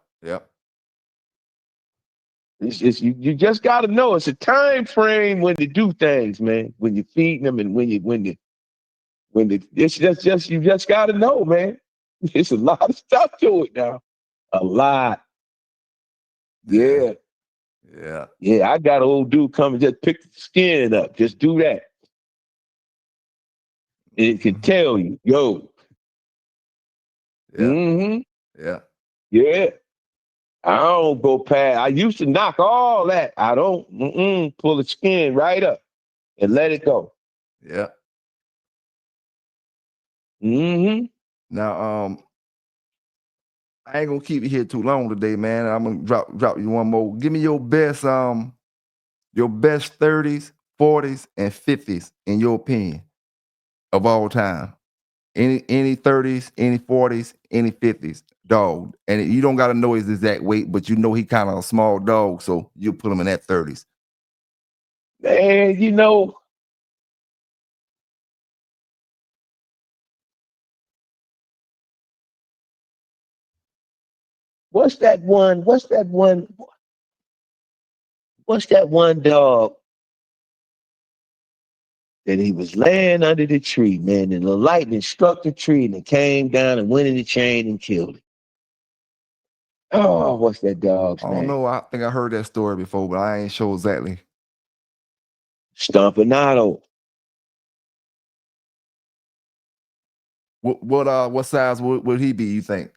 It's you just got to know it's a time frame when to do things, man. When you're feeding them and it's just you just got to know, man. It's a lot of stuff to it now. A lot. Yeah. I got an old dude come and just pick the skin up. Just do that. It can tell you, yo. Yeah. Mm-hmm. Yeah. Yeah. I don't go past. I used to knock all that. I don't pull the skin right up and let it go. Yeah. Mm-hmm. Now, I ain't gonna keep you here too long today, man. I'm gonna drop you one more. Give me your best 30s, 40s, and 50s in your opinion of all time. Any 30s, any 40s, any 50s dog, and you don't gotta know his exact weight, but you know he kind of a small dog, so you put him in that 30s. Man, you know, what's that one dog that he was laying under the tree, man, and the lightning struck the tree and it came down and went in the chain and killed it. Oh, what's that dog's I don't name? know. I think I heard that story before, but I ain't sure exactly. Stompanato. What size would he be, you think?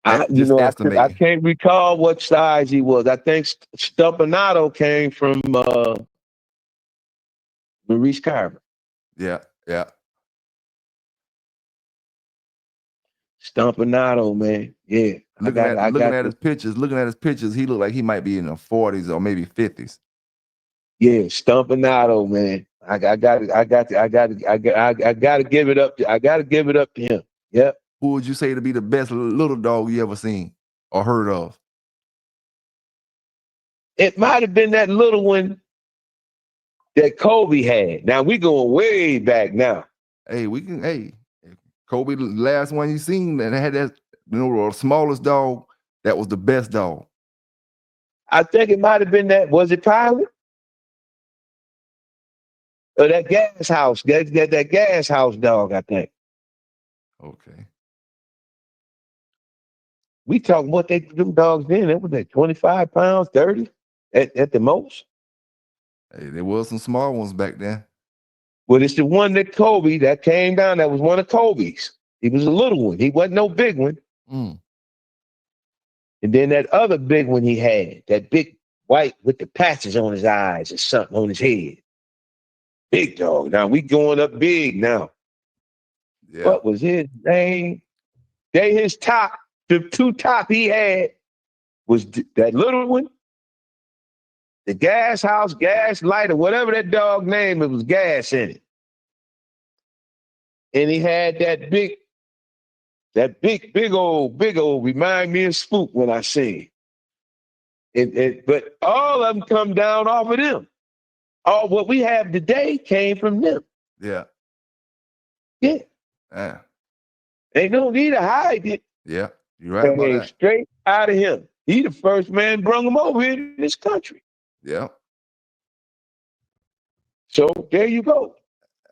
I Estimating. can't recall what size he was. I think Stompanato came from Maurice Carver. Yeah. Stompanato, man. Yeah. Looking at his pictures, he looked like he might be in the 40s or maybe 50s. Yeah, Stompanato, man. I got to give it up. I got to give it up to him. Yep. Who would you say to be the best little dog you ever seen or heard of? It might have been that little one that Kobe had. Now we going way back now. Hey, we can. Hey, Kobe, the last one you seen, and had that, the smallest dog, that was the best dog. I think it might have been that. Was it Pilot? Or that gas house? That gas house dog, I think. Okay. We talking what they do dogs then. It was like 25 pounds, 30 at the most. Hey, there was some small ones back then. Well, it's the one that Kobe that came down. That was one of Kobe's. He was a little one. He wasn't no big one. Mm. And then that other big one he had, that big white with the patches on his eyes and something on his head. Big dog. Now we going up big now. Yeah. What was his name? His top, the two top he had was that little one, the gas house, gas light, or whatever that dog name, it was gas in it. And he had that big old, remind me of Spook when I see it. But all of them come down off of them. All what we have today came from them. Yeah. Yeah. Yeah. Ain't no need to hide it. Yeah. You're right about that. Straight out of him. He the first man brung him over here to this country. Yeah. So there you go.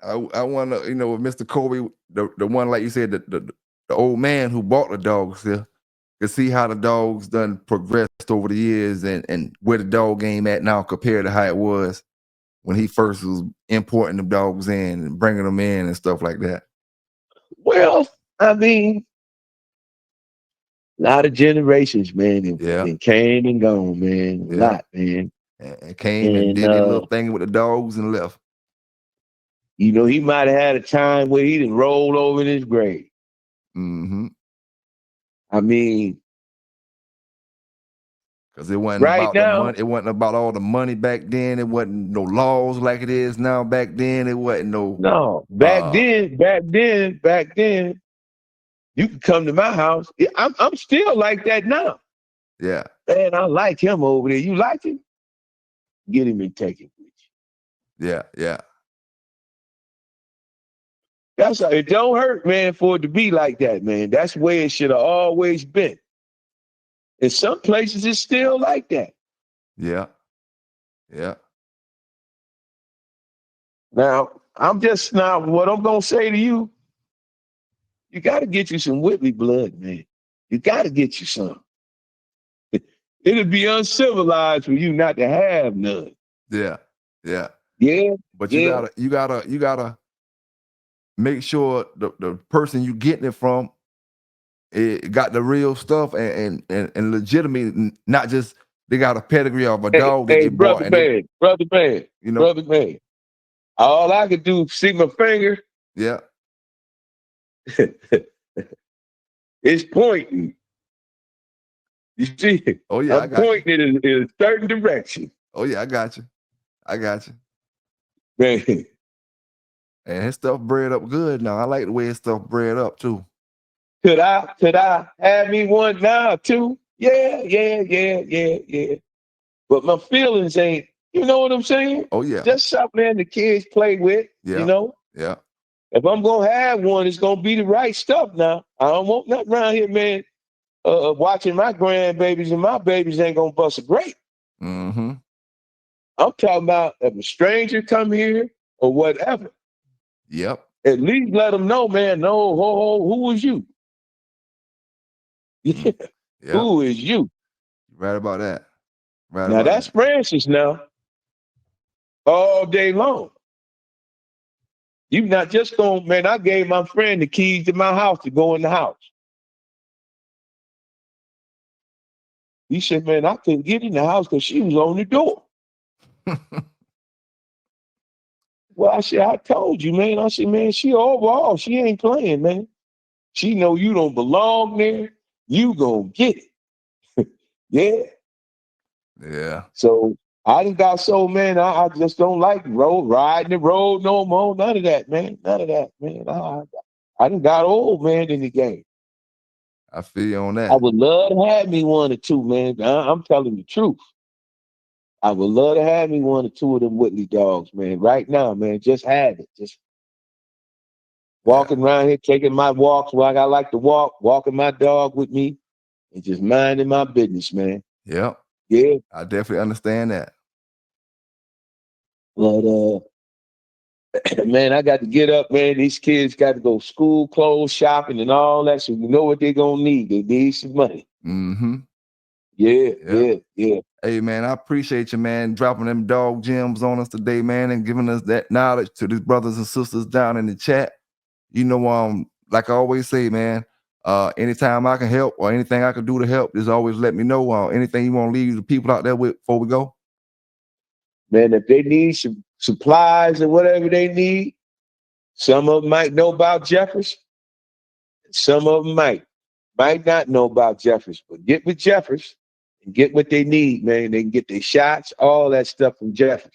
I want to, with Mr. Kobe, the one, like you said, the old man who bought the dogs here, to see how the dogs done progressed over the years and where the dog game at now compared to how it was when he first was importing the dogs in and bringing them in and stuff like that. Well, I mean, a lot of generations, man, and came and gone, man. A lot, man. And came and did a little thing with the dogs and left. He might have had a time where he didn't roll over in his grave. Mm-hmm. I mean, because it wasn't about the money. It wasn't about all the money back then. It wasn't no laws like it is now. Back then, it wasn't no. No, back then, you could come to my house. I'm still like that now. Yeah. Man, I like him over there. You like him? Get him and take him with you. Yeah, yeah. That's how, it don't hurt, man, for it to be like that, man. That's where it should have always been. In some places, it's still like that. Yeah. Yeah. Now, what I'm going to say to you, you got to get you some Whitley blood, man. You got to get you some. It'd be uncivilized for you not to have none. Yeah. Yeah. Yeah. But you gotta make sure the person you getting it from, it got the real stuff and legitimate, not just they got a pedigree of a dog that they bought. Brother man. All I could do is see my finger. Yeah. It's pointing. You see? Oh yeah, I'm pointing it in a certain direction. Oh yeah, I got you. Man. And his stuff bred up good now. I like the way his stuff bred up too. Could I have me one now too? Yeah. But my feelings ain't, you know what I'm saying? Oh yeah. Just something the kids play with, Yeah. If I'm gonna have one, it's gonna be the right stuff now. I don't want nothing around here, man. Watching my grandbabies and my babies ain't gonna bust a grape. Mm-hmm. I'm talking about if a stranger come here or whatever. Yep. At least let them know, man. No, who was you? Yeah. Yep. Who is you? Right about that. Right. Now that's Francis now. All day long. You not just going, man. I gave my friend the keys to my house to go in the house. He said, man, I couldn't get in the house because she was on the door. Well, I said, I told you, man. I said, man, she overall, she ain't playing, man. She know you don't belong there. You gonna get it. Yeah. Yeah. So I just got man. I just don't like riding the road no more. None of that, man. I done got old, man, in the game. I feel you on that. I would love to have me one or two, man. I'm telling the truth. I would love to have me one or two of them Whitley dogs, man. Right now, man. Just have it. Walking around here, taking my walks like I like to walk, walking my dog with me, and just minding my business, man. Yep. Yeah. I definitely understand that. But man, I got to get up, man. These kids got to go school, clothes, shopping, and all that. So you know what they're gonna need. They need some money. Mm-hmm. Yeah, Yep. yeah. Hey man, I appreciate you, man, dropping them dog gems on us today, man, and giving us that knowledge to these brothers and sisters down in the chat. You know, like I always say, man, anytime I can help or anything I can do to help, just always let me know. Anything you want to leave the people out there with before we go? Man, if they need some supplies or whatever they need, some of them might know about Jeffers. Some of them might not know about Jeffers, but get with Jeffers and get what they need, man. They can get their shots, all that stuff from Jeffers.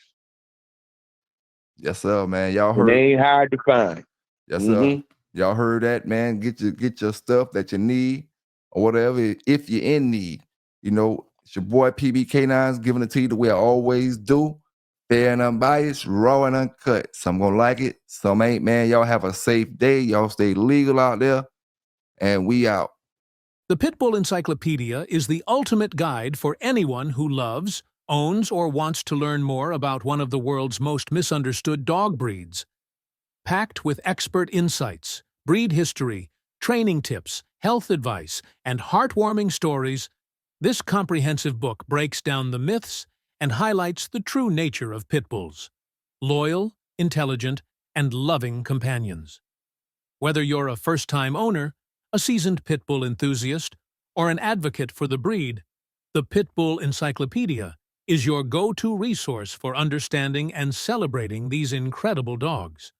Yes, sir, man. Y'all And they heard. ain't hard to find. Yes, sir. Mm-hmm. Y'all heard that, man. Get your stuff that you need or whatever if you're in need. You know, it's your boy PBK9s giving it to you the way I always do. Fair and unbiased, raw and uncut. Some gonna like it, some ain't, man. Y'all have a safe day. Y'all stay legal out there. And we out. The Pitbull Encyclopedia is the ultimate guide for anyone who loves, owns, or wants to learn more about one of the world's most misunderstood dog breeds. Packed with expert insights, breed history, training tips, health advice, and heartwarming stories, this comprehensive book breaks down the myths and highlights the true nature of pit bulls: loyal, intelligent, and loving companions. Whether you're a first-time owner, a seasoned pit bull enthusiast, or an advocate for the breed, the Pitbull Encyclopedia is your go-to resource for understanding and celebrating these incredible dogs.